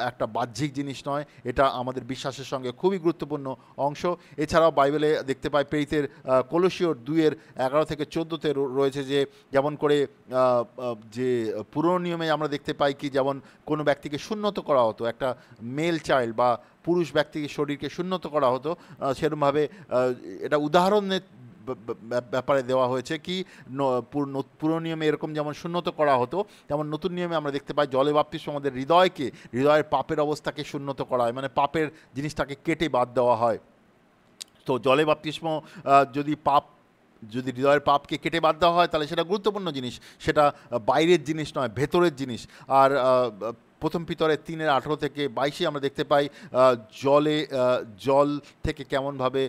একটা বাহ্যিক জিনিস নয়, এটা আমাদের বিশ্বাসের সঙ্গে খুবই গুরুত্বপূর্ণ অংশ। এছাড়াও বাইবেলে দেখতে পাই প্রেরিতের কলসীয় 2:11-14 রয়েছে যে, যেমন করে যে পুরনো নিয়মে আমরা দেখতে পাই কি, যেমন কোনো ব্যক্তিকে সুন্নত করা হতো, একটা মেল চাইল্ড বা পুরুষ ব্যক্তিকে শরীরকে সুন্নত করা হতো, সেরকমভাবে এটা উদাহরণের ব্যাপারে দেওয়া হয়েছে কি, পুরনো নিয়মে এরকম যেমন সুন্নত করা হতো, তেমন নতুন নিয়মে আমরা দেখতে পাই জলে বাপ্তিস্ম আমাদের হৃদয়ের পাপের অবস্থাকে সুন্নত করা হয়, মানে পাপের জিনিসটাকে কেটে বাদ দেওয়া হয়। তো জলে বাপ্তিস্ম যদি হৃদয়ের পাপকে কেটে বাদ দেওয়া হয়, তাহলে সেটা গুরুত্বপূর্ণ জিনিস, সেটা বাইরের জিনিস নয়, ভেতরের জিনিস। আর প্রথম পিতরের 3:18-22 আমরা দেখতে পাই জল থেকে কেমনভাবে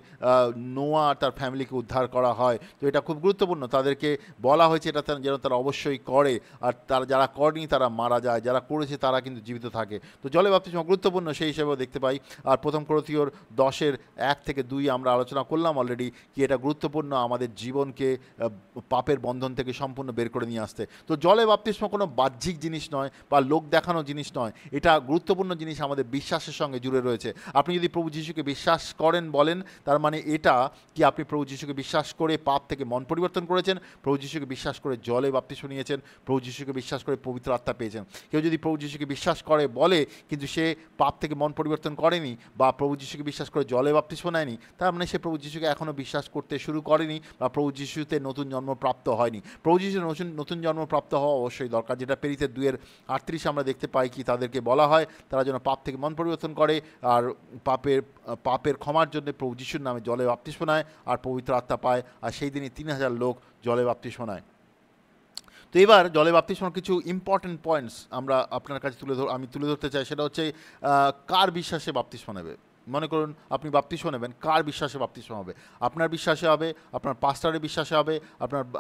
নোয়া আর তার ফ্যামিলিকে উদ্ধার করা হয়। তো এটা খুব গুরুত্বপূর্ণ, তাদেরকে বলা হয়েছে এটা যেন তারা অবশ্যই করে, আর তারা যারা করেনি তারা মারা যায়, যারা করেছে তারা কিন্তু জীবিত থাকে। তো জলে বাপ্তিস্ম গুরুত্বপূর্ণ সেই হিসেবেও দেখতে পাই। আর প্রথম করন্থীয়র 10:1-2 আমরা আলোচনা করলাম অলরেডি কি এটা গুরুত্বপূর্ণ আমাদের জীবনকে পাপের বন্ধন থেকে সম্পূর্ণ বের করে নিয়ে আসতে। তো জলে বাপ্তিস্ম কোনো বাহ্যিক জিনিস নয় বা লোক দেখানো জিনিস নয়, এটা গুরুত্বপূর্ণ জিনিস, আমাদের বিশ্বাসের সঙ্গে জুড়ে রয়েছে। আপনি যদি প্রভু যিশুকে বিশ্বাস করেন বলেন, তার মানে এটা কি আপনি প্রভু যিশুকে বিশ্বাস করে পাপ থেকে মন পরিবর্তন করেছেন, প্রভু যিশুকে বিশ্বাস করে জলে বাপ্তিস্ম নিয়েছেন, প্রভু যিশুকে বিশ্বাস করে পবিত্র আত্মা পেয়েছেন। কেউ যদি প্রভু যিশুকে বিশ্বাস করে বলে কিন্তু সে পাপ থেকে মন পরিবর্তন করেনি, বা প্রভু যিশুকে বিশ্বাস করে জলে বাপ্তিস্ম নেয়নি, তার মানে সে প্রভু যিশুকে এখনও বিশ্বাস করতে শুরু করেনি, বা প্রভু যিশুতে নতুন জন্ম প্রাপ্ত হয়নি। প্রভু যিশুর নতুন জন্ম প্রাপ্ত হওয়া অবশ্যই দরকার, যেটা প্রেরিতের 2:38 আমরা দেখতে পাই কি তাদেরকে বলা হয় তারা যেন পাপ থেকে মন পরিবর্তন করে, আর পাপের ক্ষমার জন্য প্রভু যিশুর নামে জলে বাপ্তিস্ম নেয় আর পবিত্র আত্মা পায়। আর সেই দিনই 3,000 লোক জলে বাপ্তিস্ম নেয়। তো এবার জলে বাপ্তিস্মর কিছু ইম্পর্টেন্ট পয়েন্টস আমরা আপনার কাছে আমি তুলে ধরতে চাই। সেটা হচ্ছে কার বিশ্বাসে বাপ্তিস্ম নেবে। মনে করুন আপনি বাপ্তিস্ম নেবেন, কার বিশ্বাসে বাপ্তিস্ম হবে? আপনার বিশ্বাসে হবে, আপনার পাস্টারের বিশ্বাসে হবে,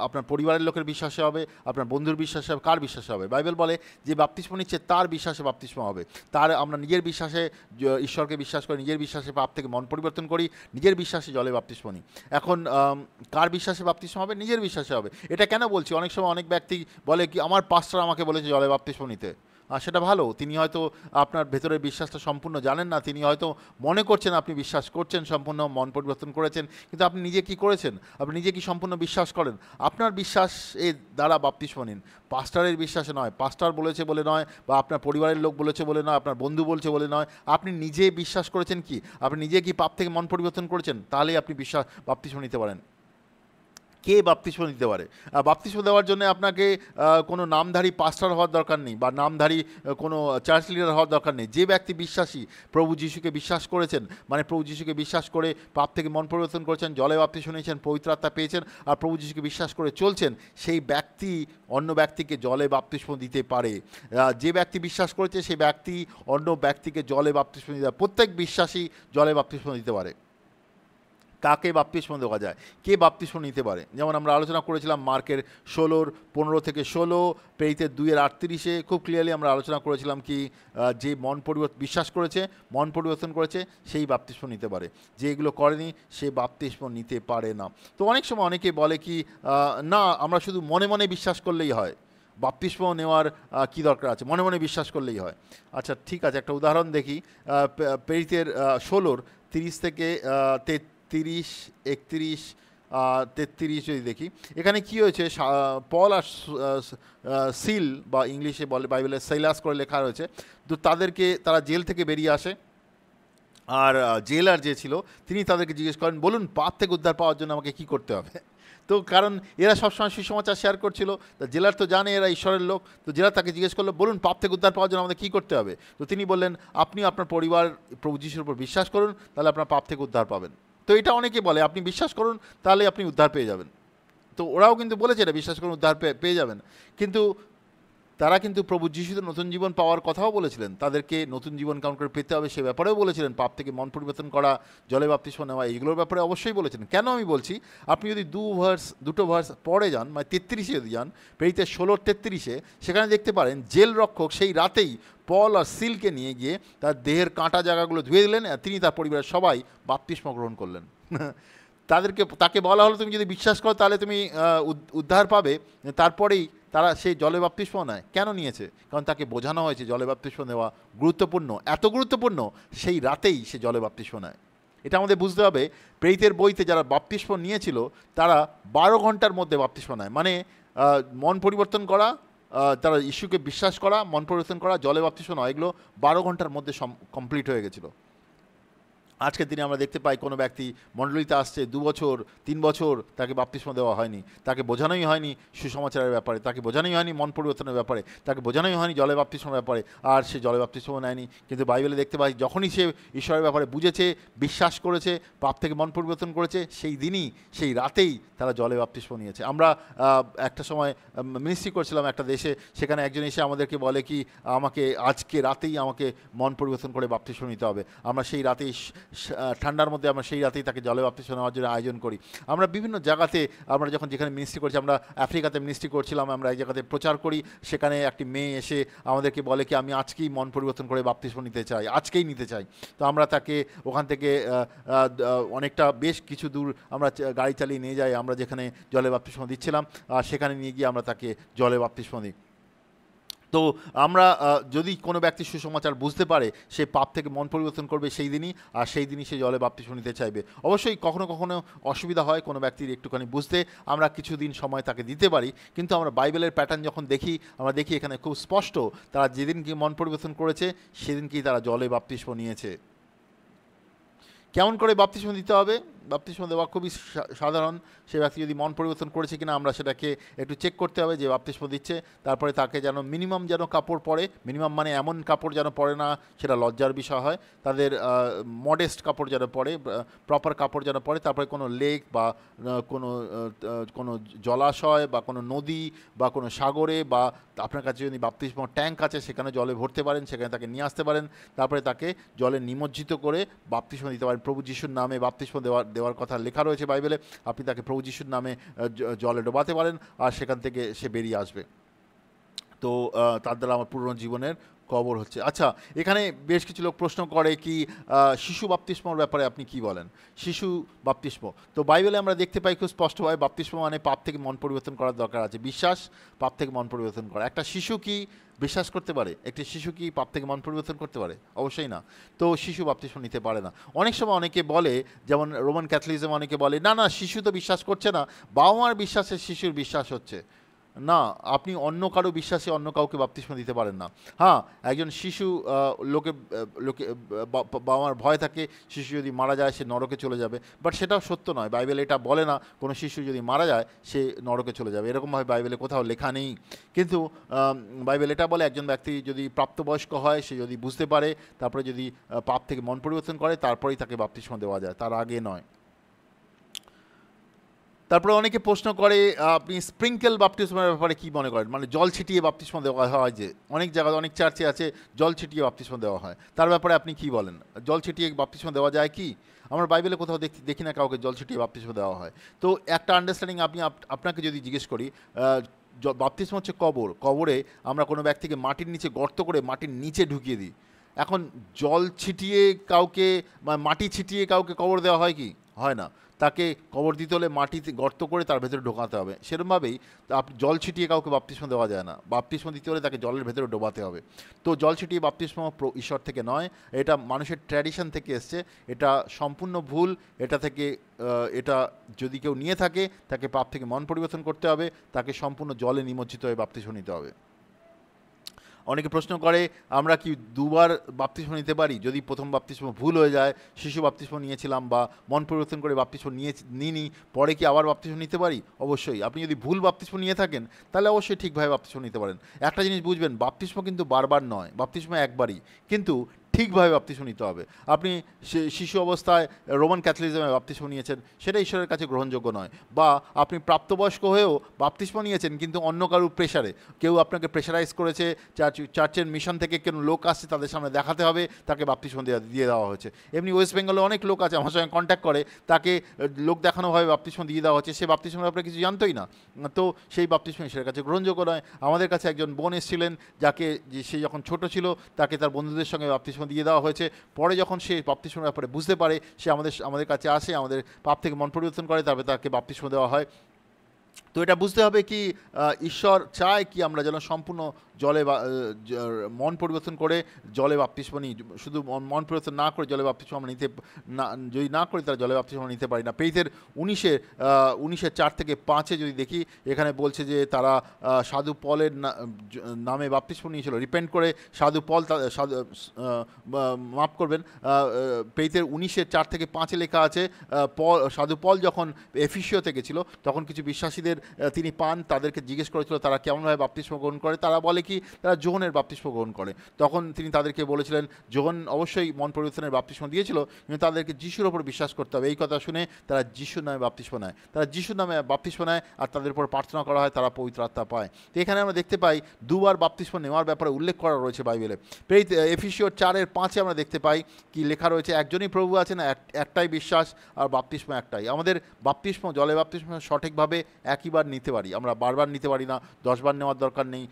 আপনার পরিবারের লোকের বিশ্বাসে হবে, আপনার বন্ধুর বিশ্বাসে হবে, কার বিশ্বাসে হবে? বাইবেল বলে যে বাপ্তিস্ম নিচ্ছে তার বিশ্বাসে বাপ্তিস্ম হবে। আমরা নিজের বিশ্বাসে ঈশ্বরকে বিশ্বাস করি, নিজের বিশ্বাসে পাপ থেকে মন পরিবর্তন করি, নিজের বিশ্বাসে জলে বাপ্তিস্ম নিই। এখন কার বিশ্বাসে বাপ্তিস্ম হবে? নিজের বিশ্বাসে হবে। এটা কেন বলছি? অনেক সময় অনেক ব্যক্তি বলে কি, আমার পাস্টার আমাকে বলেছে জলে বাপ্তিস্ম নিতে। আর সেটা ভালো, তিনি হয়তো আপনার ভেতরের বিশ্বাসটা সম্পূর্ণ জানেন না, তিনি হয়তো মনে করছেন আপনি বিশ্বাস করছেন, সম্পূর্ণ মন পরিবর্তন করেছেন, কিন্তু আপনি নিজে কি করেছেন? আপনি নিজে কি সম্পূর্ণ বিশ্বাস করেন? আপনার বিশ্বাস এর দ্বারা বাপ্তিস্ম নিন, পাস্টারের বিশ্বাসে নয়। পাস্টার বলেছে বলে নয়, বা আপনার পরিবারের লোক বলেছে বলে নয়, আপনার বন্ধু বলছে বলে নয়। আপনি নিজে বিশ্বাস করেছেন কি? আপনি নিজে কি পাপ থেকে মন পরিবর্তন করেছেন? তাহলেই আপনি বাপ্তিস্ম নিতে পারেন। কে বাপ্তিস্ম দিতে পারে? বাপ্তিস্ম দেওয়ার জন্য আপনাকে কোনো নামধারী পাস্টার হওয়ার দরকার নেই, বা নামধারী কোনো চার্চ লিডার হওয়ার দরকার নেই। যে ব্যক্তি বিশ্বাসী, প্রভু যিশুকে বিশ্বাস করেছেন, মানে প্রভু যিশুকে বিশ্বাস করে পাপ থেকে মন পরিবর্তন করেছেন, জলে বাপ্তিস্ম নিয়েছেন, পবিত্র আত্মা পেয়েছেন, আর প্রভু যিশুকে বিশ্বাস করে চলছেন, সেই ব্যক্তি অন্য ব্যক্তিকে জলে বাপ্তিস্ম দিতে পারে। যে ব্যক্তি বিশ্বাস করেছে সেই ব্যক্তি অন্য ব্যক্তিকে জলে বাপ্তিস্ম দিতে পারে। প্রত্যেক বিশ্বাসী জলে বাপ্তিস্ম দিতে পারে। কাকে বাপ্তিস্ম দেওয়া যায়? কে বাপ্তিস্ম নিতে পারে? যেমন আমরা আলোচনা করেছিলাম মার্কের 15-16, প্রেরিতের 2:38 খুব ক্লিয়ারলি আমরা আলোচনা করেছিলাম কি যে বিশ্বাস করেছে, মন পরিবর্তন করেছে, সেই বাপ্তিস্ম নিতে পারে। যে এগুলো করেনি সে বাপ্তিস্ম নিতে পারে না। তো অনেক সময় অনেকে বলে কি, না আমরা শুধু মনে মনে বিশ্বাস করলেই হয়, বাপ্তিস্ম নেওয়ার কী দরকার আছে, মনে মনে বিশ্বাস করলেই হয়। আচ্ছা ঠিক আছে, একটা উদাহরণ দেখি। প্রেরিতের 16:30-31-33 যদি দেখি, এখানে কি হয়েছে, পল আর সিল, বা ইংলিশে বলে বাইবেলে সাইলাস করে লেখা রয়েছে, তো তারা জেল থেকে বেরিয়ে আসে, আর জেলার যে ছিল তিনি তাদেরকে জিজ্ঞেস করেন, বলুন পাপ থেকে উদ্ধার পাওয়ার জন্য আমাকে কী করতে হবে। তো কারণ এরা সবসময় সুসমাচার শেয়ার করছিল, তা জেলার তো জানে এরা ঈশ্বরের লোক, তো জেলার তাকে জিজ্ঞেস করলো, বলুন পাপ থেকে উদ্ধার পাওয়ার জন্য আমাদের কী করতে হবে। তো তিনি বললেন, আপনি আপনার পরিবার প্রভু যিশুর উপর বিশ্বাস করুন, তাহলে আপনার পাপ থেকে উদ্ধার পাবেন। তো এটা অনেকে বলে, আপনি বিশ্বাস করুন তাহলে আপনি উদ্ধার পেয়ে যাবেন। তো ওরাও কিন্তু বলেছে এটা, বিশ্বাস করুন উদ্ধার পেয়ে যাবেন। কিন্তু তারা কিন্তু প্রভু যিশুতে নতুন জীবন পাওয়ার কথাও বলেছিলেন, তাদেরকে নতুন জীবন কেমন করে পেতে হবে সে ব্যাপারেও বলেছিলেন, পাপ থেকে মন পরিবর্তন করা, জলে বাপ্তিস্ম নেওয়া, এইগুলোর ব্যাপারে অবশ্যই বলেছেন। কেন আমি বলছি, আপনি যদি দুটো ভার্স পরে যান, মানে 33-এ যদি যান, পেরিতে 16-33-এ, সেখানে দেখতে পারেন জেল রক্ষক সেই রাতেই পল আর সিলকে নিয়ে গিয়ে তার দেহের কাঁটা জায়গাগুলো ধুয়ে দিলেন, আর তিনি তার পরিবারের সবাই বাপ্তিস্ম গ্রহণ করলেন। তাকে বলা হলো, তুমি যদি বিশ্বাস করো তাহলে তুমি উদ্ধার পাবে। তারপরেই তারা সেই জলে বাপ্তিস্ম নেয়। কেন নিয়েছে? কারণ তাকে বোঝানো হয়েছে জলে বাপ্তিস্ম নেওয়া গুরুত্বপূর্ণ, এত গুরুত্বপূর্ণ সেই রাতেই সে জলে বাপ্তিস্ম নেয়। এটা আমাদের বুঝতে হবে। প্রেরিতের বইতে যারা বাপ্তিস্ম নিয়েছিল তারা 12 ঘন্টার মধ্যে বাপ্তিস্ম নেয়, মানে মন পরিবর্তন করা, তারা ইস্যুকে বিশ্বাস করা, মন পরিবর্তন করা, জলে বাপ্তিস্ম নয়, এগুলো 12 ঘন্টার মধ্যে কমপ্লিট হয়ে গেছিলো। আজকের দিনে আমরা দেখতে পাই কোনো ব্যক্তি মণ্ডলীতে আসছে 2 বছর 3 বছর, তাকে বাপ্তিস্ম দেওয়া হয়নি, তাকে বোঝানোই হয়নি সুসমাচারের ব্যাপারে, তাকে বোঝানোই হয়নি মন পরিবর্তনের ব্যাপারে, তাকে বোঝানোই হয়নি জলে বাপ্তিস্মের ব্যাপারে, আর সে জলে বাপ্তিস্ম নেয়নি। কিন্তু বাইবেলে দেখতে পাই যখনই সে ঈশ্বরের ব্যাপারে বুঝেছে, বিশ্বাস করেছে, পাপ থেকে মন পরিবর্তন করেছে, সেই দিনই, সেই রাতেই তারা জলে বাপ্তিস্ম নিয়েছে। আমরা একটা সময় মিনিস্ট্রি করছিলাম একটা দেশে, সেখানে একজন এসে আমাদেরকে বলে কি, আমাকে আজকে রাতেই আমাকে মন পরিবর্তন করে বাপ্তিস্ম নিতে হবে। আমরা সেই রাতেই ঠান্ডার মধ্যে আমরা সেই রাতেই তাকে জলে বাপ্তিস্ম নেওয়ার জন্য আয়োজন করি। আমরা বিভিন্ন জায়গাতে, আমরা যখন যেখানে মিনিস্ট্রি করছি, আমরা আফ্রিকাতে মিনিস্ট্রি করছিলাম, আমরা এক জায়গাতে প্রচার করি, সেখানে একটি মেয়ে এসে আমাদেরকে বলে কি, আমি আজকেই মন পরিবর্তন করে বাপ্তিস্ম নিতে চাই, আজকেই নিতে চাই। তো আমরা তাকে ওখান থেকে অনেকটা বেশ কিছু দূর আমরা গাড়ি চালিয়ে নিয়ে যাই, আমরা যেখানে জলে বাপ্তিস্ম দিচ্ছিলাম, সেখানে নিয়ে গিয়ে আমরা তাকে জলে বাপ্তিস্ম দিই। তো আমরা যদি কোনো ব্যক্তি সুসমাচার বুঝতে পারে, সে পাপ থেকে মন পরিবর্তন করবে সেই দিনই, আর সেই দিনই সে জলে বাপ্তিস্ম নিতে চাইবে। অবশ্যই কখনো কখনো অসুবিধা হয় কোনো ব্যক্তির একটুখানি বুঝতে, আমরা কিছুদিন সময় তাকে দিতে পারি। কিন্তু আমরা বাইবেলের প্যাটার্ন যখন দেখি, আমরা দেখি এখানে খুব স্পষ্ট, তারা যেদিন কি মন পরিবর্তন করেছে সেদিনকেই তারা জলে বাপ্তিস্ম নিয়েছে। কেমন করে বাপ্তিস্ম দিতে হবে? বাপ্তিস্ম দেওয়া খুবই সাধারণ। সে ব্যক্তি যদি মন পরিবর্তন করেছে কিনা আমরা সেটাকে একটু চেক করতে হবে যে বাপ্তিস্ম দিচ্ছে। তারপরে তাকে যেন মিনিমাম যেন কাপড় পরে, মিনিমাম মানে এমন কাপড় যেন পরে না সেটা লজ্জার বিষয় হয়, তাদের মডেস্ট কাপড় যেন পরে, প্রপার কাপড় যেন পরে। তারপরে কোনো লেক বা কোনো কোনো জলাশয় বা কোনো নদী বা কোনো সাগরে, বা আপনার কাছে যদি বাপ্তিস্ম ট্যাঙ্ক আছে সেখানে জলে ভরতে পারেন, সেখানে তাকে নিয়ে আসতে পারেন। তারপরে তাকে জলে নিমজ্জিত করে বাপ্তিস্ম দিতে পারেন। প্রভু যিশুর নামে বাপ্তিস্ম দেওয়ার কথা লেখা রয়েছে বাইবেলে। আপনি তাকে প্রভু যিশুর নামে জলে ডোবাতে পারেন, আর সেখান থেকে সে বেরিয়ে আসবে। তো তার দ্বারা আমার পুরনো জীবনের কবর হচ্ছে। আচ্ছা, এখানে বেশ কিছু লোক প্রশ্ন করে কি, শিশু বাপ্তিস্মর ব্যাপারে আপনি কি বলেন? শিশু বাপ্তিস্ম, তো বাইবেলে আমরা দেখতে পাই খুব স্পষ্টভাবে, বাপ্তিস্ম মানে পাপ থেকে মন পরিবর্তন করার দরকার আছে। বিশ্বাস পাপ থেকে মন পরিবর্তন করা। একটা শিশু কি বিশ্বাস করতে পারে? একটি শিশু কি পাপ থেকে মন পরিবর্তন করতে পারে? অবশ্যই না। তো শিশু বাপ্তিস্ম নিতে পারে না। অনেক সময় অনেকে বলে, যেমন রোমান ক্যাথলিজম, অনেকে বলে না না শিশু তো বিশ্বাস করছে না, বাবা মার বিশ্বাসে শিশুর বিশ্বাস হচ্ছে। না, আপনি অন্য কারো বিশ্বাসে অন্য কাউকে বাপ্তিস্ম দিতে পারেন না। হ্যাঁ, একজন শিশু, লোকে লোকে বাবা মার ভয় থাকে শিশু যদি মারা যায় সে নরকে চলে যাবে, বাট সেটাও সত্য নয়। বাইবেল এটা বলে না কোনো শিশু যদি মারা যায় সে নরকে চলে যাবে, এরকমভাবে বাইবেলে কোথাও লেখা নেই। কিন্তু বাইবেল এটা বলে একজন ব্যক্তি যদি প্রাপ্তবয়স্ক হয়, সে যদি বুঝতে পারে, তারপরে যদি পাপ থেকে মন পরিবর্তন করে, তারপরেই তাকে বাপ্তিস্ম দেওয়া যায়, তার আগে নয়। তারপরে অনেকে প্রশ্ন করে, আপনি স্প্রিঙ্কেল বাপ্তিস্মের ব্যাপারে কী মনে করেন? মানে জল ছিটিয়ে বাপ্তিস্ম দেওয়া হয়, যে অনেক জায়গায় অনেক চার্চে আছে জল ছিটিয়ে বাপ্তিস্ম দেওয়া হয়, তার ব্যাপারে আপনি কি বলেন? জল ছিটিয়ে বাপ্তিস্ম দেওয়া যায় কি? আমরা বাইবেলে কোথাও দেখি না কাউকে জল ছিটিয়ে বাপ্তিস্ম দেওয়া হয়। তো একটা আন্ডারস্ট্যান্ডিং আপনাকে যদি জিজ্ঞেস করি, বাপ্তিস্ম হচ্ছে কবরে আমরা কোনো ব্যক্তিকে মাটির নিচে গর্ত করে মাটির নিচে ঢুকিয়ে দিই। এখন জল ছিটিয়ে কাউকে, মাটি ছিটিয়ে কাউকে কবর দেওয়া হয় কি? হয় না। তাকে কবর দিতে হলে মাটিতে গর্ত করে তার ভেতরে ঢোকাতে হবে। সেরকমভাবেই জল ছিটিয়ে কাউকে বাপ্তিস্ম দেওয়া যায় না। বাপ্তিস্ম দিতে হলে তাকে জলের ভেতরে ডোবাতে হবে। তো জল ছিটিয়ে বাপ্তিস্ম ঈশ্বর থেকে নয়, এটা মানুষের ট্র্যাডিশন থেকে এসছে। এটা সম্পূর্ণ ভুল। এটা যদি কেউ নিয়ে থাকে, তাকে পাপ থেকে মন পরিবর্তন করতে হবে, তাকে সম্পূর্ণ জলে নিমজ্জিত হয়ে বাপ্তিস্ম নিতে হবে। অনেকে প্রশ্ন করে আমরা কি দুবার বাপ্তিস্ম নিতে পারি? যদি প্রথম বাপ্তিস্ম ভুল হয়ে যায়, শিশু বাপ্তিস্ম নিয়েছিলাম বা মন পরিবর্তন করে বাপ্তিস্ম নিইনি, পরে কি আবার বাপ্তিস্ম নিতে পারি? অবশ্যই। আপনি যদি ভুল বাপ্তিস্ম নিয়ে থাকেন তাহলে অবশ্যই ঠিকভাবে বাপ্তিস্ম নিতে পারেন। একটা জিনিস বুঝবেন, বাপ্তিস্ম কিন্তু বারবার নয়, বাপ্তিস্ম একবারই, কিন্তু ঠিকভাবে বাপ্তিস্ম নিতে হবে। আপনি শিশু অবস্থায় রোমান ক্যাথলিজমে বাপ্তিস্ম নিয়েছেন, সেটা ঈশ্বরের কাছে গ্রহণযোগ্য নয়। বা আপনি প্রাপ্তবয়স্ক হয়েও বাপ্তিস্ম নিয়েছেন কিন্তু অন্য কারোর প্রেশারে, কেউ আপনাকে প্রেশারাইজ করেছে, চার্চের মিশন থেকে কেন লোক আসছে তাদের সামনে দেখাতে হবে, তাকে বাপ্তিস্ম দিয়ে দেওয়া হয়েছে। এমনি ওয়েস্ট বেঙ্গলে অনেক লোক আছে আমার সঙ্গে কন্ট্যাক্ট করে, তাকে লোক দেখানোভাবে বাপ্তিস্ম দিয়ে দেওয়া হচ্ছে, সে বাপ্তিস্মের ব্যাপারে কিছু জানতোই না। তো সেই বাপ্তিস্ম ঈশ্বরের কাছে গ্রহণযোগ্য নয়। আমাদের কাছে একজন বোন এসেছিলেন, যাকে সে যখন ছোট ছিল তাকে তার বন্ধুদের সঙ্গে বাপ্তিস্ম দিয়ে দেওয়া হয়েছে। পরে যখন সে বাপ্তিস্মের ব্যাপারে বুঝতে পারে, সে আমাদের কাছে আসে, আমাদের পাপ থেকে মন পরিবর্তন করে, তারপরে তাকে বাপ্তিস্ম দেওয়া হয়। তো এটা বুঝতে হবে কি ঈশ্বর চায় কি আমরা যেন সম্পূর্ণ জলে মন পরিবর্তন করে জলে বাপ্তিস্ম নিই। শুধু মন পরিবর্তন না করে জলে বাপ্তিস্ম আমরা নিতে না, যদি না করি তাহলে জলে বাপ্তিস্ম আমরা নিতে পারি না। প্রেরিতের 19:4 থেকে 5 যদি দেখি, এখানে বলছে যে তারা সাধু পলের নামে বাপ্তিস্ম নিয়েছিল। রিপেন্ট করে সাধু পল মাফ করবেন, প্রেরিতের 19:4 থেকে 5 লেখা আছে, সাধু পল যখন এফিসিওতে গেছিল তখন কিছু বিশ্বাসীদের তিনি পান, তাদেরকে জিজ্ঞেস করেছিল তারা কেমনভাবে বাপ্তিস্ম গ্রহণ করে। তারা বলে কি তারা যোহনের বাপ্তিস্ম গ্রহণ করে। তখন তিনি তাদেরকে বলেছিলেন যোহন অবশ্যই মন পরিবর্তনের বাপ্তিস্ম দিয়েছিল, কিন্তু তাদেরকে যিশুর ওপর বিশ্বাস করতে হবে। এই কথা শুনে তারা যিশুর নামে বাপ্তিস্ম নেয়, তারা যিশুর নামে বাপ্তিস্ম নেয় আর তাদের উপর প্রার্থনা করা হয়, তারা পবিত্র আত্মা পায়। তো এখানে আমরা দেখতে পাই দুবার বাপ্তিস্ম নেওয়ার ব্যাপারে উল্লেখ করা রয়েছে বাইবেলে। এফিসিও 4:5 আমরা দেখতে পাই কি লেখা রয়েছে, একজনই প্রভু আছেন, একটাই বিশ্বাস আর বাপ্তিস্ম একটাই। আমাদের বাপ্তিস্ম জলে বাপ্তিস্ম সঠিকভাবে একইবার নিতে পারি, আমরা বারবার নিতে পারি না, 10 বার নেওয়ার দরকার নেই।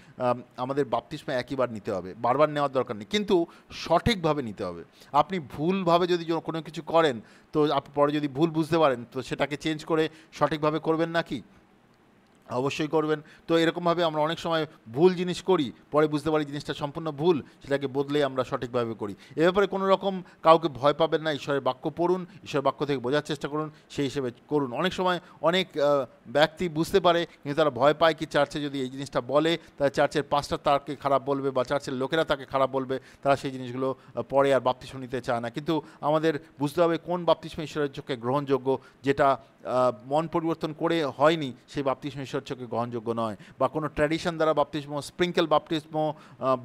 আমাদের বাপ্তিস্ম একইবার নিতে হবে, বারবার নেওয়ার দরকার নেই, কিন্তু সঠিকভাবে নিতে হবে। আপনি ভুলভাবে যদি কোনো কিছু করেন, তো আপনি পরে যদি ভুল বুঝতে পারেন তো সেটাকে চেঞ্জ করে সঠিকভাবে করবেন নাকি? অবশ্যই করবেন। তো এরকমভাবে আমরা অনেক সময় ভুল জিনিস করি, পরে বুঝতে পারি জিনিসটা সম্পূর্ণ ভুল, সেটাকে বদলে আমরা সঠিকভাবে করি। এ ব্যাপারে কোনো রকম কাউকে ভয় পাবেন না, ঈশ্বরের বাক্য পড়ুন, ঈশ্বরের বাক্য থেকে বোঝার চেষ্টা করুন, সেই হিসেবে করুন। অনেক সময় অনেক ব্যক্তি বুঝতে পারে কিন্তু তারা ভয় পায় কি চার্চে যদি এই জিনিসটা বলে তাহলে চার্চের পাস্টার তাকে খারাপ বলবে বা চার্চের লোকেরা তাকে খারাপ বলবে, তারা সেই জিনিসগুলো পরে আর বাপ্তিস্ম নিতে চায় না। কিন্তু আমাদের বুঝতে হবে কোন বাপ্তিস্ম ঈশ্বরের চোখে গ্রহণযোগ্য, যেটা মন পরিবর্তন করে হয়নি সেই বাপ্তিস্ম ঈশ্বরের চোখে গ্রহণযোগ্য নয়। বা কোনো ট্র্যাডিশন দ্বারা বাপ্তিস্ম, স্প্রিঙ্কেল বাপ্তিস্ম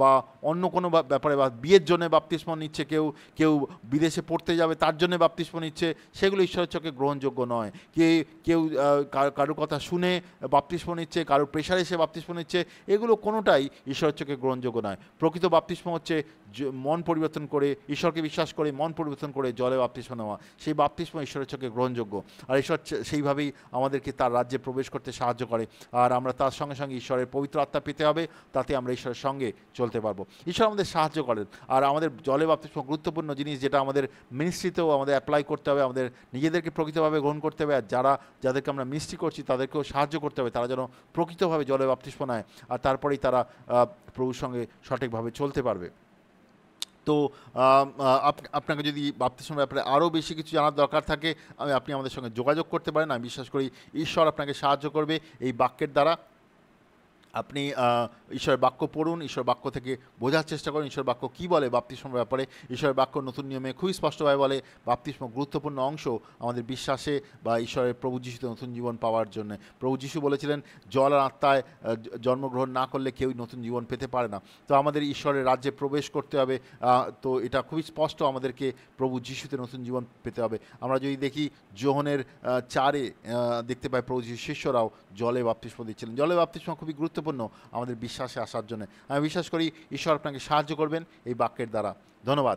বা অন্য কোনো ব্যাপারে, বা বিয়ের জন্য বাপ্তিস্ম নিচ্ছে, কেউ বিদেশে পড়তে যাবে তার জন্য বাপ্তিস্ম নিচ্ছে, সেগুলো ঈশ্বরের চোখে গ্রহণযোগ্য নয়। কেউ কারোর কথা শুনে বাপ্তিস্ম নিচ্ছে, কারোর প্রেশারে এসে বাপ্তিস্ম নিচ্ছে, এগুলো কোনোটাই ঈশ্বরের চোখে গ্রহণযোগ্য নয়। প্রকৃত বাপ্তিস্ম হচ্ছে মন পরিবর্তন করে, ঈশ্বরকে বিশ্বাস করে মন পরিবর্তন করে জলে বাপ্তিস্ম নেওয়া, সেই বাপ্তিস্ম ঈশ্বরের চোখে গ্রহণযোগ্য। আর ঈশ্বর সেইভাবেই আমাদেরকে তার রাজ্যে প্রবেশ করতে সাহায্য করে। আর আমরা তার সঙ্গে সঙ্গে ঈশ্বরের পবিত্র আত্মা পেতে হবে, তাতে আমরা ঈশ্বরের সঙ্গে চলতে পারবো। ঈশ্বর আমাদের সাহায্য করেন। আর আমাদের জলে বাপ্তিস্ম গুরুত্বপূর্ণ জিনিস, যেটা আমাদের মিনিস্ট্রিতেও আমাদের অ্যাপ্লাই করতে হবে, আমাদের নিজেদেরকে প্রকৃতভাবে গ্রহণ করতে হবে, আর যাদেরকে আমরা মিনিস্ট্রি করছি তাদেরকেও সাহায্য করতে হবে, তারা যেন প্রকৃতভাবে জলে বাপ্তিস্ম নেয়, আর তারপরেই তারা প্রভুর সঙ্গে সঠিকভাবে চলতে পারবে। তো আপনাকে যদি বাপ্তিস্মের ব্যাপারে আরও বেশি কিছু জানার দরকার থাকে, আপনি আমাদের সঙ্গে যোগাযোগ করতে পারেন। আমি বিশ্বাস করি ঈশ্বর আপনাকে সাহায্য করবে এই বাক্যের দ্বারা। আপনি ঈশ্বরের বাক্য পড়ুন, ঈশ্বর বাক্য থেকে বোঝার চেষ্টা করুন ঈশ্বর বাক্য কী বলে বাপ্তিস্মের ব্যাপারে। ঈশ্বরের বাক্য নতুন নিয়মে খুবই স্পষ্টভাবে বলে বাপ্তিস্ম গুরুত্বপূর্ণ অংশ আমাদের বিশ্বাসে বা ঈশ্বরের প্রভু যিশুতে নতুন জীবন পাওয়ার জন্য। প্রভু যিশু বলেছিলেন জল আর আত্মায় জন্মগ্রহণ না করলে কেউই নতুন জীবন পেতে পারে না। তো আমাদের ঈশ্বরের রাজ্যে প্রবেশ করতে হবে, তো এটা খুবই স্পষ্ট আমাদেরকে প্রভু যিশুতে নতুন জীবন পেতে হবে। আমরা যদি দেখি যোহনের 4 দেখতে পাই প্রভু যিশুর শিষ্যরাও জলে বাপ্তিস্ম দিচ্ছিলেন। জলে বাপ্তিস্ম খুবই গুরুত্বপূর্ণ আমাদের বিশ্বাসে আসার জন্য। আমি বিশ্বাস করি ঈশ্বর আপনাকে সাহায্য করবেন এই বাক্যের দ্বারা। ধন্যবাদ।